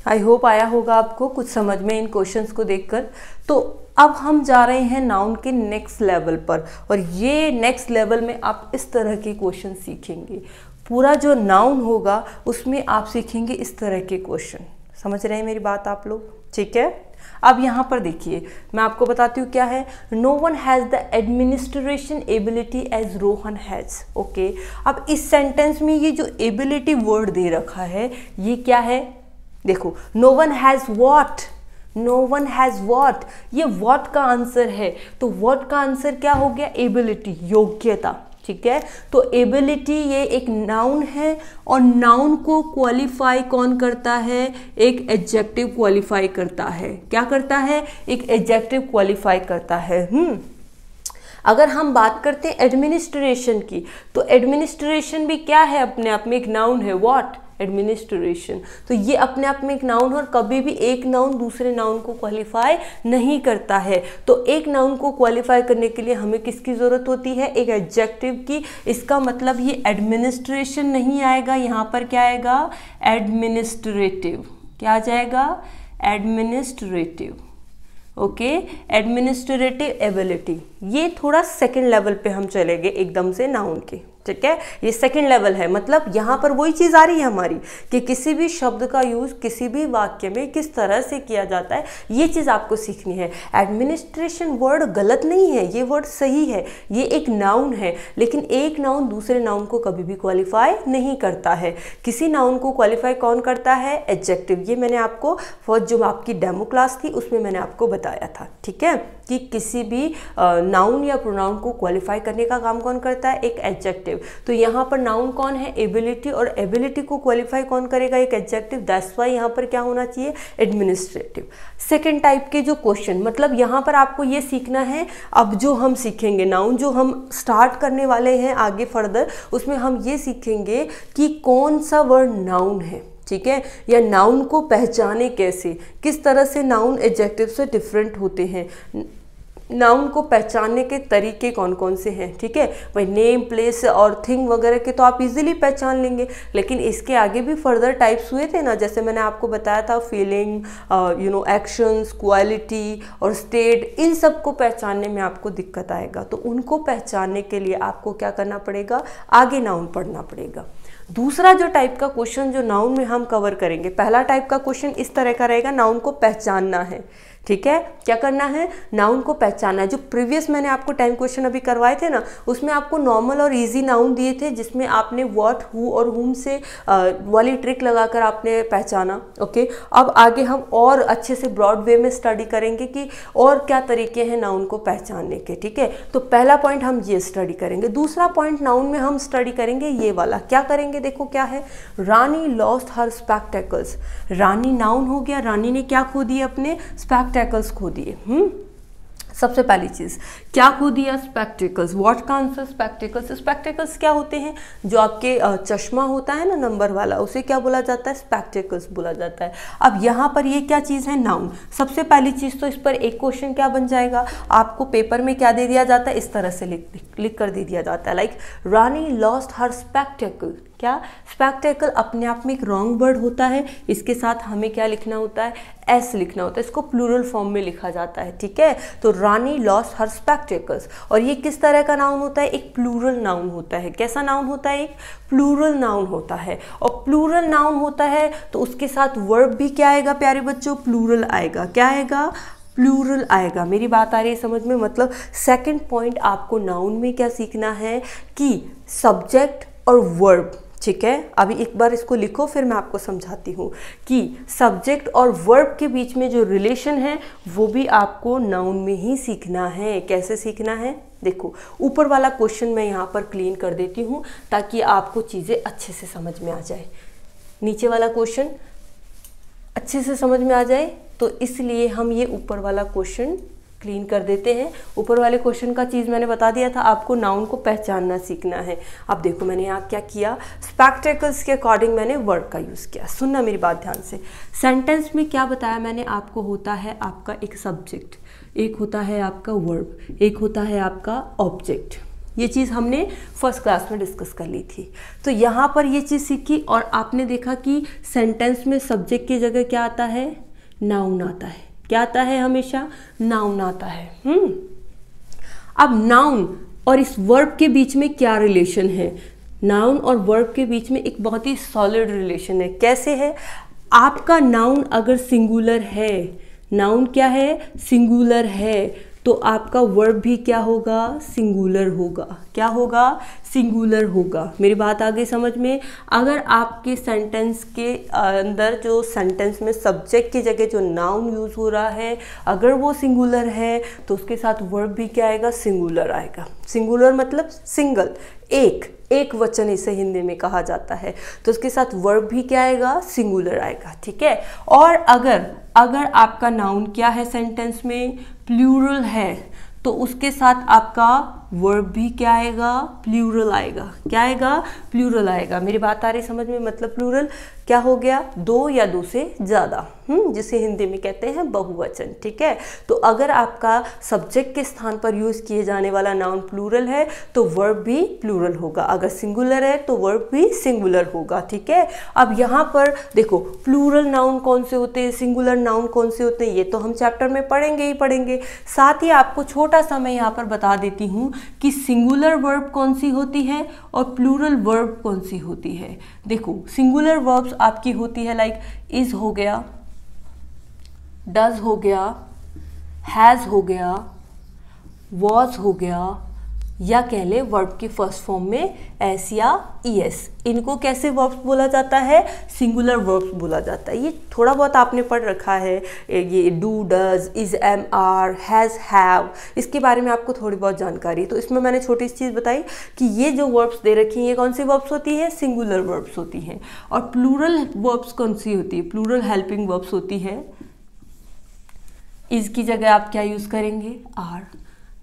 आई होप आया होगा आपको कुछ समझ में इन क्वेश्चंस को देखकर। तो अब हम जा रहे हैं नाउन के नेक्स्ट लेवल पर, और ये नेक्स्ट लेवल में आप इस तरह के क्वेश्चन सीखेंगे। पूरा जो नाउन होगा उसमें आप सीखेंगे इस तरह के क्वेश्चन। समझ रहे हैं मेरी बात आप लोग? ठीक है, अब यहाँ पर देखिए मैं आपको बताती हूँ क्या है। No one has the administration ability as Rohan has. Okay, अब इस सेंटेंस में ये जो एबिलिटी वर्ड दे रखा है ये क्या है? देखो, no one has what, no one has what, ये वॉट का आंसर है। तो वॉट का आंसर क्या हो गया? एबिलिटी, योग्यता। ठीक है, तो एबिलिटी ये एक नाउन है, और नाउन को क्वालिफाई कौन करता है? एक एडजेक्टिव क्वालिफाई करता है। क्या करता है? एक एडजेक्टिव क्वालिफाई करता है। अगर हम बात करते हैं एडमिनिस्ट्रेशन की, तो एडमिनिस्ट्रेशन भी क्या है? अपने आप में एक नाउन है। व्हाट? एडमिनिस्ट्रेशन। तो ये अपने आप में एक नाउन है, और कभी भी एक नाउन दूसरे नाउन को क्वालिफाई नहीं करता है। तो एक नाउन को क्वालिफाई करने के लिए हमें किसकी ज़रूरत होती है? एक एडजेक्टिव की। इसका मतलब ये एडमिनिस्ट्रेशन नहीं आएगा, यहाँ पर क्या आएगा? एडमिनिस्ट्रेटिव। क्या आ जाएगा? एडमिनिस्ट्रेटिव। Okay, administrative ability. ये थोड़ा सेकेंड लेवल पे हम चलेंगे एकदम से नाउन के। ठीक है, ये सेकेंड लेवल है। मतलब यहाँ पर वही चीज़ आ रही है हमारी कि किसी भी शब्द का यूज़ किसी भी वाक्य में किस तरह से किया जाता है, ये चीज़ आपको सीखनी है। एडमिनिस्ट्रेशन वर्ड गलत नहीं है, ये वर्ड सही है, ये एक नाउन है, लेकिन एक नाउन दूसरे नाउन को कभी भी क्वालिफाई नहीं करता है। किसी नाउन को क्वालिफाई कौन करता है? एडजेक्टिव। ये मैंने आपको फर्स्ट जो आपकी डेमो क्लास थी उसमें मैंने आपको बताया था। ठीक है, कि किसी भी नाउन या प्रोनाउन को क्वालिफाई करने का काम कौन करता है? एक एडजेक्टिव। तो यहाँ पर नाउन कौन है? एबिलिटी, और एबिलिटी को क्वालिफाई कौन करेगा? एक एडजेक्टिव। दैट्स वाई यहाँ पर क्या होना चाहिए? एडमिनिस्ट्रेटिव। सेकेंड टाइप के जो क्वेश्चन, मतलब यहाँ पर आपको ये सीखना है। अब जो हम सीखेंगे नाउन, जो हम स्टार्ट करने वाले हैं आगे फर्दर, उसमें हम ये सीखेंगे कि कौन सा वर्ड नाउन है। ठीक है, या नाउन को पहचाने कैसे, किस तरह से नाउन एडजेक्टिव से डिफरेंट होते हैं, नाउन को पहचानने के तरीके कौन कौन से हैं। ठीक है भाई, नेम, प्लेस और थिंग वगैरह के तो आप इजीली पहचान लेंगे, लेकिन इसके आगे भी फर्दर टाइप्स हुए थे ना, जैसे मैंने आपको बताया था फीलिंग, एक्शंस, क्वालिटी और स्टेट, इन सब को पहचानने में आपको दिक्कत आएगा। तो उनको पहचानने के लिए आपको क्या करना पड़ेगा? आगे नाउन पढ़ना पड़ेगा। दूसरा जो टाइप का क्वेश्चन जो नाउन में हम कवर करेंगे, पहला टाइप का क्वेश्चन इस तरह का रहेगा, नाउन को पहचानना है। ठीक है, क्या करना है? नाउन को पहचानना है। जो प्रीवियस मैंने आपको 10 क्वेश्चन अभी करवाए थे ना, उसमें आपको नॉर्मल और इजी नाउन दिए थे, जिसमें आपने व्हाट, हु और हुम से वाली ट्रिक लगाकर आपने पहचाना। ओके, अब आगे हम और अच्छे से ब्रॉड वे में स्टडी करेंगे कि और क्या तरीके हैं नाउन को पहचानने के। ठीक है, तो पहला पॉइंट हम ये स्टडी करेंगे। दूसरा पॉइंट नाउन में हम स्टडी करेंगे ये वाला। क्या करेंगे? देखो क्या है, रानी लॉस्ट हर स्पेक्टेकल्स। रानी नाउन हो गया, रानी ने क्या खो दिए? अपने स्पेक्टेकल्स खो दिए। सबसे पहली चीज़ क्या खो दिया? स्पेक्टेकल्स। व्हाट का आंसर? स्पेक्टेकल्स। स्पेक्टेकल्स क्या होते हैं? जो आपके चश्मा होता है ना नंबर वाला, उसे क्या बोला जाता है? स्पेक्टेकल्स बोला जाता है। अब यहाँ पर ये क्या चीज़ है? नाउन। सबसे पहली चीज़ तो इस पर एक क्वेश्चन क्या बन जाएगा? आपको पेपर में क्या दे दिया जाता है? इस तरह से लिख कर दे दिया जाता है, लाइक रानी लॉस्ट हर स्पेक्टेकल। क्या? स्पेक्टेकल अपने आप में एक रॉन्ग वर्ड होता है, इसके साथ हमें क्या लिखना होता है? एस लिखना होता है, इसको प्लूरल फॉर्म में लिखा जाता है। ठीक है, तो रानी लॉस्ट हर स्पेक्टेकल्स। और ये किस तरह का नाउन होता है? एक प्लूरल नाउन होता है। कैसा नाउन होता है? एक प्लूरल नाउन होता है। और प्लूरल नाउन होता है तो उसके साथ वर्ब भी क्या आएगा प्यारे बच्चों? प्लूरल आएगा। क्या आएगा? प्लूरल आएगा। मेरी बात आ रही है समझ में? मतलब सेकंड पॉइंट आपको नाउन में क्या सीखना है कि सब्जेक्ट और वर्ब। ठीक है, अभी एक बार इसको लिखो, फिर मैं आपको समझाती हूँ कि सब्जेक्ट और वर्ब के बीच में जो रिलेशन है वो भी आपको नाउन में ही सीखना है। कैसे सीखना है? देखो, ऊपर वाला क्वेश्चन मैं यहाँ पर क्लीन कर देती हूँ ताकि आपको चीज़ें अच्छे से समझ में आ जाए। नीचे वाला क्वेश्चन अच्छे से समझ में आ जाए, तो इसलिए हम ये ऊपर वाला क्वेश्चन क्लीन कर देते हैं। ऊपर वाले क्वेश्चन का चीज़ मैंने बता दिया था, आपको नाउन को पहचानना सीखना है। अब देखो मैंने यहाँ क्या किया, स्पेक्टेकल्स के अकॉर्डिंग मैंने वर्ड का यूज़ किया। सुनना मेरी बात ध्यान से। सेंटेंस में क्या बताया मैंने आपको? होता है आपका एक सब्जेक्ट, एक होता है आपका वर्ब, एक होता है आपका ऑब्जेक्ट। ये चीज़ हमने फर्स्ट क्लास में डिस्कस कर ली थी। तो यहाँ पर ये चीज़ सीखी और आपने देखा कि सेंटेंस में सब्जेक्ट की जगह क्या आता है, नाउन आता है। क्या आता है, हमेशा नाउन आता है। अब नाउन और इस वर्ब के बीच में क्या रिलेशन है, नाउन और वर्ब के बीच में एक बहुत ही सॉलिड रिलेशन है। कैसे है, आपका नाउन अगर सिंगुलर है, नाउन क्या है, सिंगुलर है, तो आपका वर्ब भी क्या होगा, सिंगुलर होगा। क्या होगा, सिंगुलर होगा। मेरी बात आ गई समझ में। अगर आपके सेंटेंस के अंदर जो सेंटेंस में सब्जेक्ट की जगह जो नाउन यूज़ हो रहा है, अगर वो सिंगुलर है तो उसके साथ वर्ब भी क्या आएगा, सिंगुलर आएगा। सिंगुलर मतलब सिंगल, एक वचन इसे हिंदी में कहा जाता है, तो उसके साथ वर्ब भी क्या आएगा, सिंगुलर आएगा। ठीक है। और अगर आपका नाउन क्या है, सेंटेंस में प्लूरल है, तो उसके साथ आपका वर्ब भी क्या आएगा, प्लूरल आएगा। क्या आएगा, प्लूरल आएगा। मेरी बात आ रही समझ में। मतलब प्लूरल क्या हो गया, दो या दो से ज़्यादा, जिसे हिंदी में कहते हैं बहुवचन। ठीक है। तो अगर आपका सब्जेक्ट के स्थान पर यूज़ किए जाने वाला नाउन प्लूरल है तो वर्ब भी प्लूरल होगा। अगर सिंगुलर है तो वर्ब भी सिंगुलर होगा। ठीक है। अब यहाँ पर देखो, प्लूरल नाउन कौन से होते हैं, सिंगुलर नाउन कौन से होते हैं, ये तो हम चैप्टर में पढ़ेंगे ही पढ़ेंगे। साथ ही आपको छोटा सा मैं यहाँ पर बता देती हूँ कि सिंगुलर वर्ब कौन सी होती है और प्लूरल वर्ब कौन सी होती है। देखो, सिंगुलर वर्ब्स आपकी होती है लाइक इज हो गया, डज हो गया, हैज़ हो गया, वॉज हो गया, या कह ले वर्ब की फर्स्ट फॉर्म में एस या ईएस। इनको कैसे वर्ब्स बोला जाता है, सिंगुलर वर्ब्स बोला जाता है। ये थोड़ा बहुत आपने पढ़ रखा है, ये do, does, is, am, are, has, have, इसके बारे में आपको थोड़ी बहुत जानकारी। तो इसमें मैंने छोटी सी चीज़ बताई कि ये जो वर्ब्स दे रखी हैं ये कौन सी वर्ब्स होती हैं, सिंगुलर वर्ब्स होती हैं। और प्लूरल वर्ब्स कौन सी होती है, प्लूरल हेल्पिंग वर्ब्स होती है। इज की जगह आप क्या यूज़ करेंगे, आर।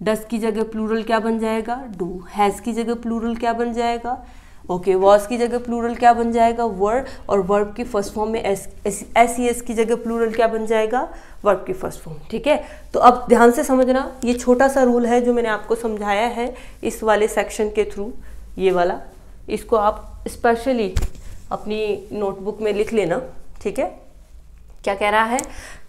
डस की जगह प्लूरल क्या बन जाएगा, डू। हैज़ की जगह प्लूरल क्या बन जाएगा, ओके। वॉज की जगह प्लूरल क्या बन जाएगा, वर। और वर्ब की फर्स्ट फॉर्म में एस की जगह प्लूरल क्या बन जाएगा, वर्ब की फर्स्ट फॉर्म। ठीक है। तो अब ध्यान से समझना, ये छोटा सा रूल है जो मैंने आपको समझाया है इस वाले सेक्शन के थ्रू, ये वाला, इसको आप स्पेशली अपनी नोटबुक में लिख लेना। ठीक है। क्या कह रहा है,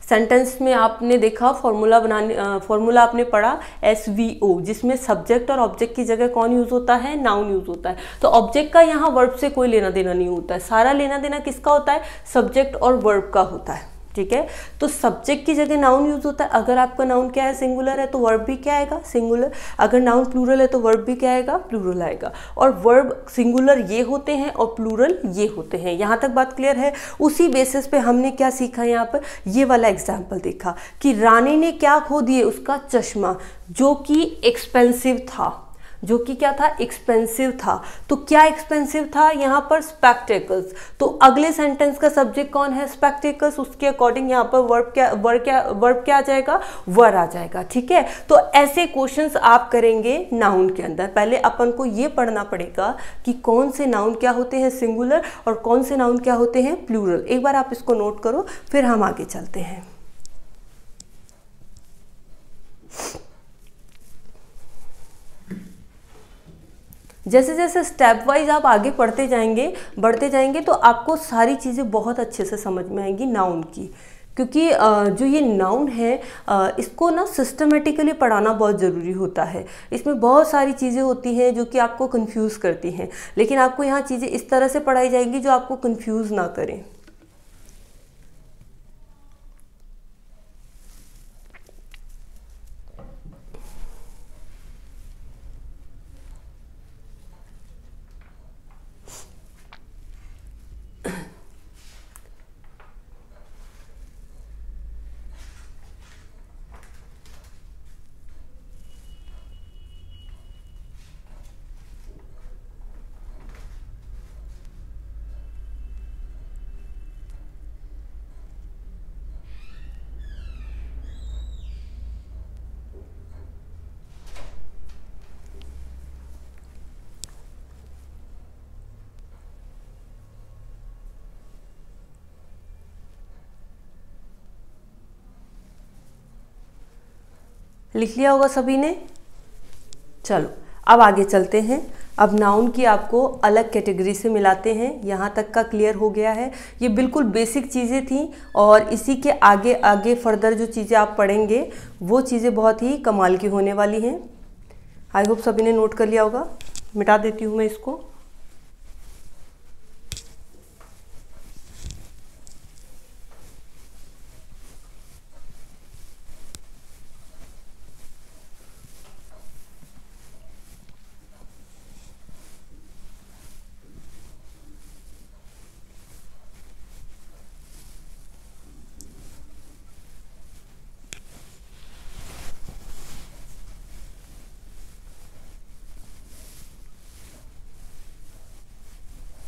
सेंटेंस में आपने देखा फॉर्मूला आपने पढ़ा SVO, जिसमें सब्जेक्ट और ऑब्जेक्ट की जगह कौन यूज होता है, नाउन यूज होता है। तो ऑब्जेक्ट का यहाँ वर्ब से कोई लेना देना नहीं होता है, सारा लेना देना किसका होता है, सब्जेक्ट और वर्ब का होता है। ठीक है। तो सब्जेक्ट की जगह नाउन यूज होता है। अगर आपका नाउन क्या है, सिंगुलर है, तो वर्ब भी क्या आएगा, सिंगुलर। अगर नाउन प्लूरल है तो वर्ब भी क्या आएगा, प्लूरल आएगा। और वर्ब सिंगुलर ये होते हैं और प्लूरल ये होते हैं। यहाँ तक बात क्लियर है। उसी बेसिस पे हमने क्या सीखा, यहाँ पर ये वाला एग्जाम्पल देखा कि रानी ने क्या खो दिए, उसका चश्मा, जो कि एक्सपेंसिव था, जो कि क्या था, एक्सपेंसिव था। तो क्या एक्सपेंसिव था, यहाँ पर स्पेक्टेकल्स। तो अगले सेंटेंस का सब्जेक्ट कौन है, स्पेक्टेकल्स, उसके अकॉर्डिंग यहाँ पर वर्ब क्या आ जाएगा, वर आ जाएगा। ठीक है। तो ऐसे क्वेश्चंस आप करेंगे नाउन के अंदर। पहले अपन को ये पढ़ना पड़ेगा कि कौन से नाउन क्या होते हैं, सिंगुलर, और कौन से नाउन क्या होते हैं, प्लूरल। एक बार आप इसको नोट करो, फिर हम आगे चलते हैं। जैसे जैसे स्टेप वाइज आप आगे बढ़ते जाएंगे तो आपको सारी चीज़ें बहुत अच्छे से समझ में आएंगी नाउन की। क्योंकि जो ये नाउन है इसको ना सिस्टमेटिकली पढ़ाना बहुत ज़रूरी होता है। इसमें बहुत सारी चीज़ें होती हैं जो कि आपको कंफ्यूज करती हैं, लेकिन आपको यहाँ चीज़ें इस तरह से पढ़ाई जाएंगी जो आपको कंफ्यूज ना करें। लिख लिया होगा सभी ने। चलो अब आगे चलते हैं। अब नाउन की आपको अलग कैटेगरी से मिलाते हैं। यहाँ तक का क्लियर हो गया है। ये बिल्कुल बेसिक चीज़ें थी और इसी के आगे आगे फर्दर जो चीज़ें आप पढ़ेंगे वो चीज़ें बहुत ही कमाल की होने वाली हैं। आई होप सभी ने नोट कर लिया होगा। मिटा देती हूँ मैं इसको।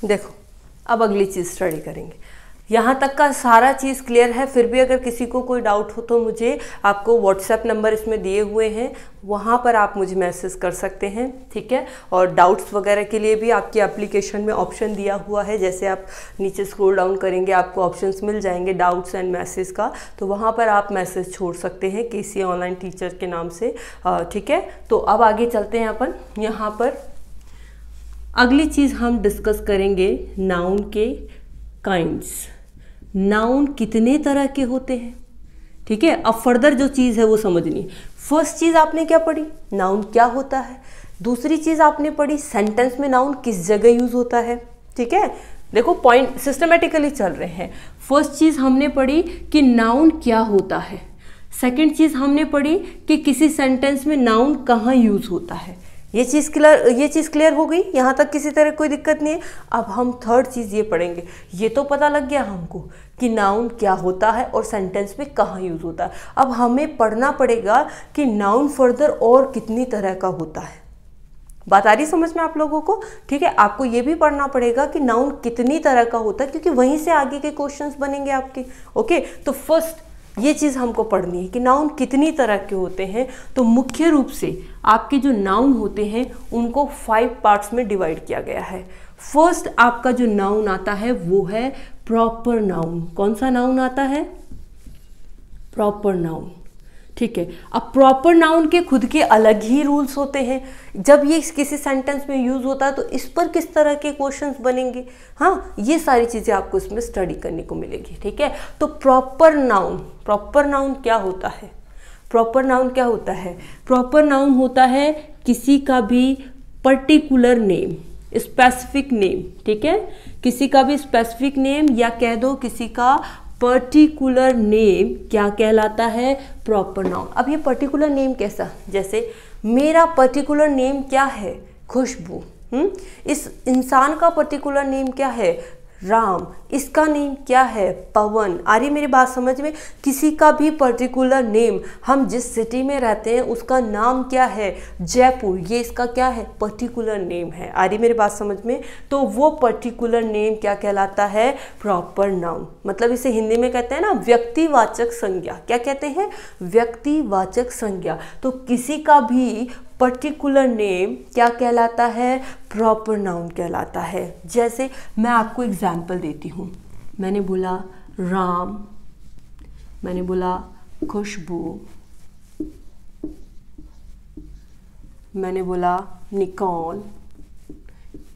देखो, अब अगली चीज़ स्टडी करेंगे। यहाँ तक का सारा चीज़ क्लियर है। फिर भी अगर किसी को कोई डाउट हो तो मुझे आपको व्हाट्सएप नंबर इसमें दिए हुए हैं, वहाँ पर आप मुझे मैसेज कर सकते हैं, ठीक है। और डाउट्स वगैरह के लिए भी आपकी एप्लीकेशन में ऑप्शन दिया हुआ है। जैसे आप नीचे स्क्रॉल डाउन करेंगे आपको ऑप्शंस मिल जाएंगे डाउट्स एंड मैसेज का, तो वहाँ पर आप मैसेज छोड़ सकते हैं केसी ऑनलाइन टीचर के नाम से, ठीक है। तो अब आगे चलते हैं अपन। यहाँ पर अगली चीज़ हम डिस्कस करेंगे नाउन के काइंड्स। नाउन कितने तरह के होते हैं, ठीक है। अब फर्दर जो चीज़ है वो समझनी है। फर्स्ट चीज़ आपने क्या पढ़ी, नाउन क्या होता है। दूसरी चीज़ आपने पढ़ी सेंटेंस में नाउन किस जगह यूज़ होता है, ठीक है। देखो पॉइंट सिस्टमेटिकली चल रहे हैं। फर्स्ट चीज़ हमने पढ़ी कि नाउन क्या होता है। सेकंड चीज़ हमने पढ़ी कि किसी सेंटेंस में नाउन कहाँ यूज़ होता है। ये चीज़ क्लियर हो गई। यहाँ तक किसी तरह कोई दिक्कत नहीं है। अब हम थर्ड चीज़ ये पढ़ेंगे। ये तो पता लग गया हमको कि नाउन क्या होता है और सेंटेंस में कहाँ यूज़ होता है। अब हमें पढ़ना पड़ेगा कि नाउन फर्दर और कितनी तरह का होता है। बात आ रही समझ में आप लोगों को, ठीक है। आपको ये भी पढ़ना पड़ेगा कि नाउन कितनी तरह का होता है, क्योंकि वहीं से आगे के क्वेश्चंस बनेंगे आपके। ओके, तो फर्स्ट ये चीज़ हमको पढ़नी है कि नाउन कितनी तरह के होते हैं। तो मुख्य रूप से आपके जो नाउन होते हैं उनको 5 पार्ट्स में डिवाइड किया गया है। फर्स्ट आपका जो नाउन आता है वो है प्रॉपर नाउन। कौन सा नाउन आता है, प्रॉपर नाउन, ठीक है। अब प्रॉपर नाउन के खुद के अलग ही रूल्स होते हैं। जब ये किसी सेंटेंस में यूज होता है तो इस पर किस तरह के क्वेश्चंस बनेंगे, हाँ, ये सारी चीजें आपको इसमें स्टडी करने को मिलेगी, ठीक है। तो प्रॉपर नाउन क्या होता है। प्रॉपर नाउन क्या होता है, प्रॉपर नाउन होता है किसी का भी पर्टिकुलर नेम, स्पेसिफिक नेम, ठीक है। किसी का भी स्पेसिफिक नेम या कह दो किसी का पर्टिकुलर नेम क्या कहलाता है, प्रॉपर नाउन। अब ये पर्टिकुलर नेम कैसा, जैसे मेरा पर्टिकुलर नेम क्या है, खुशबू। इस इंसान का पर्टिकुलर नेम क्या है, राम। इसका नेम क्या है, पवन। आ रही मेरी बात समझ में। किसी का भी पर्टिकुलर नेम, हम जिस सिटी में रहते हैं उसका नाम क्या है, जयपुर। ये इसका क्या है, पर्टिकुलर नेम है। आ रही मेरी बात समझ में। तो वो पर्टिकुलर नेम क्या कहलाता है, प्रॉपर नाउन। मतलब इसे हिंदी में कहते हैं ना व्यक्तिवाचक संज्ञा। क्या कहते हैं, व्यक्तिवाचक संज्ञा। तो किसी का भी पर्टिकुलर नेम क्या कहलाता है, प्रॉपर नाउन कहलाता है। जैसे मैं आपको एग्जाम्पल देती हूँ। मैंने बोला राम, मैंने बोला खुशबू, मैंने बोला निकॉन।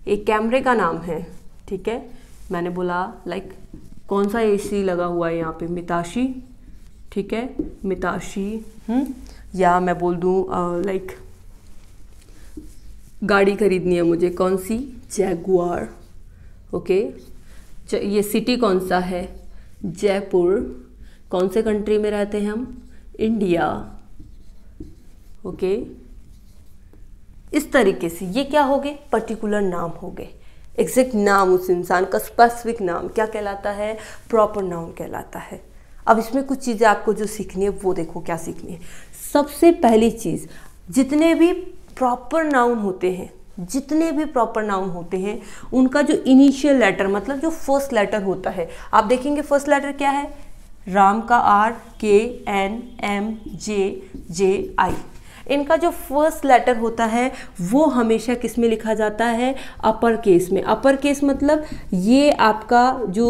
एक कैमरे का नाम है, ठीक है। मैंने बोला लाइक कौन सा एसी लगा हुआ है यहाँ पे, मिताशी, ठीक है, मिताशी। या मैं बोल दूँ लाइक गाड़ी खरीदनी है मुझे, कौन सी, जैगुआर। ओके, ये सिटी कौन सा है, जयपुर। कौन से कंट्री में रहते हैं हम, इंडिया। ओके, इस तरीके से ये क्या हो गए, पर्टिकुलर नाम हो गए। एग्जैक्ट नाम, उस इंसान का स्पेसिफिक नाम क्या कहलाता है, प्रॉपर नाउन कहलाता है। अब इसमें कुछ चीज़ें आपको जो सीखनी है वो देखो क्या सीखनी है। सबसे पहली चीज़, जितने भी प्रॉपर नाउन होते हैं, जितने भी प्रॉपर नाउन होते हैं उनका जो इनिशियल लेटर, मतलब जो फर्स्ट लेटर होता है, आप देखेंगे फर्स्ट लेटर क्या है, राम का R, K, N, M, J, I। इनका जो फर्स्ट लेटर होता है वो हमेशा किस में लिखा जाता है, अपर केस में। अपर केस मतलब ये आपका जो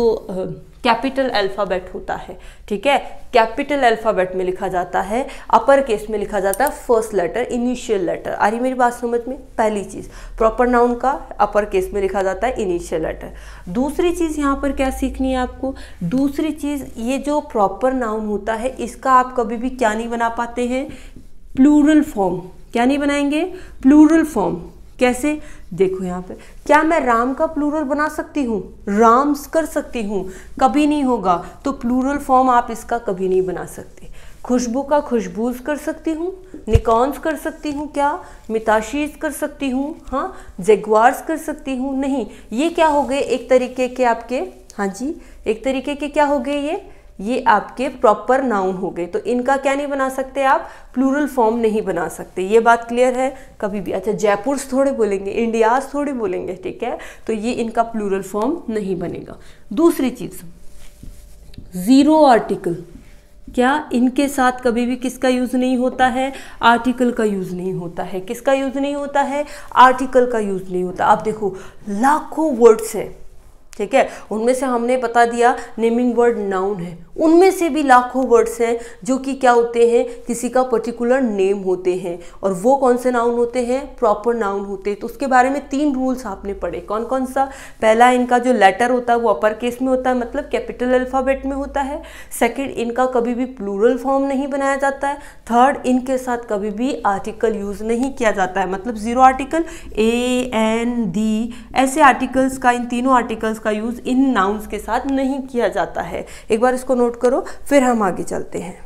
कैपिटल अल्फ़ाबेट होता है, ठीक है। कैपिटल अल्फ़ाबेट में लिखा जाता है, अपर केस में लिखा जाता है फर्स्ट लेटर, इनिशियल लेटर। आ रही मेरी बात समझ में? पहली चीज़, प्रॉपर नाउन का अपर केस में लिखा जाता है इनिशियल लेटर। दूसरी चीज़ यहाँ पर क्या सीखनी है आपको? दूसरी चीज़, ये जो प्रॉपर नाउन होता है इसका आप कभी भी क्या नहीं बना पाते हैं? Plural form. क्या नहीं बनाएंगे? Plural form. कैसे? देखो यहाँ पे, क्या मैं राम का प्लूरल बना सकती हूँ? राम्स कर सकती हूँ? कभी नहीं होगा। तो प्लूरल फॉर्म आप इसका कभी नहीं बना सकते। खुशबू का खुशबूज कर सकती हूँ, निकॉन्स कर सकती हूँ, क्या मिताशीज कर सकती हूँ, हाँ जेगवार्स कर सकती हूँ? नहीं। ये क्या हो गए? एक तरीके के आपके, हाँ जी, एक तरीके के क्या हो गए? ये आपके प्रॉपर नाउन हो गए। तो इनका क्या नहीं बना सकते आप? प्लूरल फॉर्म नहीं बना सकते। ये बात क्लियर है? कभी भी, अच्छा जयपुर्स थोड़े बोलेंगे, इंडियाज थोड़े बोलेंगे, ठीक है। तो ये इनका प्लूरल फॉर्म नहीं बनेगा। दूसरी चीज, जीरो आर्टिकल। क्या इनके साथ कभी भी किसका यूज नहीं होता है? आर्टिकल का यूज नहीं होता है। किसका यूज नहीं होता है? आर्टिकल का यूज नहीं होता। आप देखो, लाखों वर्ड्स है, ठीक है, उनमें से हमने बता दिया नेमिंग वर्ड नाउन है, उनमें से भी लाखों वर्ड्स हैं जो कि क्या होते हैं? किसी का पर्टिकुलर नेम होते हैं। और वो कौन से नाउन होते हैं? प्रॉपर नाउन होते हैं। तो उसके बारे में 3 रूल्स आपने पढ़े। कौन कौन सा? पहला, इनका जो लेटर होता है वो अपर केस में होता है, मतलब कैपिटल अल्फ़ाबेट में होता है। सेकंड, इनका कभी भी प्लूरल फॉर्म नहीं बनाया जाता है। थर्ड, इनके साथ कभी भी आर्टिकल यूज़ नहीं किया जाता है, मतलब जीरो आर्टिकल, ए, एन, दी, ऐसे आर्टिकल्स का, इन तीनों आर्टिकल्स का यूज़ इन नाउन्स के साथ नहीं किया जाता है। एक बार इसको नोट करो, फिर हम आगे चलते हैं।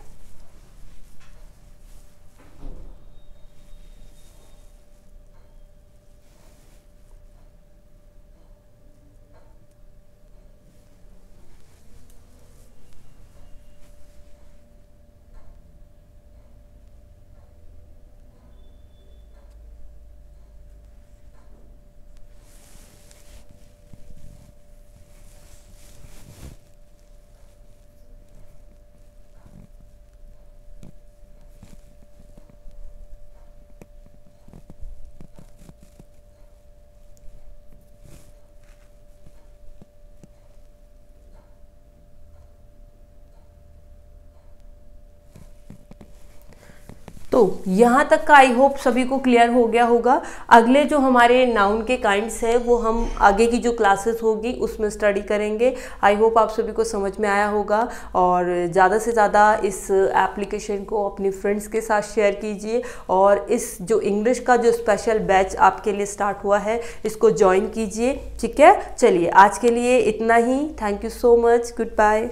तो यहाँ तक का आई होप सभी को क्लियर हो गया होगा। अगले जो हमारे नाउन के काइंड्स हैं वो हम आगे की जो क्लासेस होगी उसमें स्टडी करेंगे। आई होप आप सभी को समझ में आया होगा, और ज़्यादा से ज़्यादा इस एप्लीकेशन को अपनी फ्रेंड्स के साथ शेयर कीजिए, और इस जो इंग्लिश का जो स्पेशल बैच आपके लिए स्टार्ट हुआ है इसको ज्वाइन कीजिए, ठीक है। चलिए आज के लिए इतना ही। Thank you so much, good bye.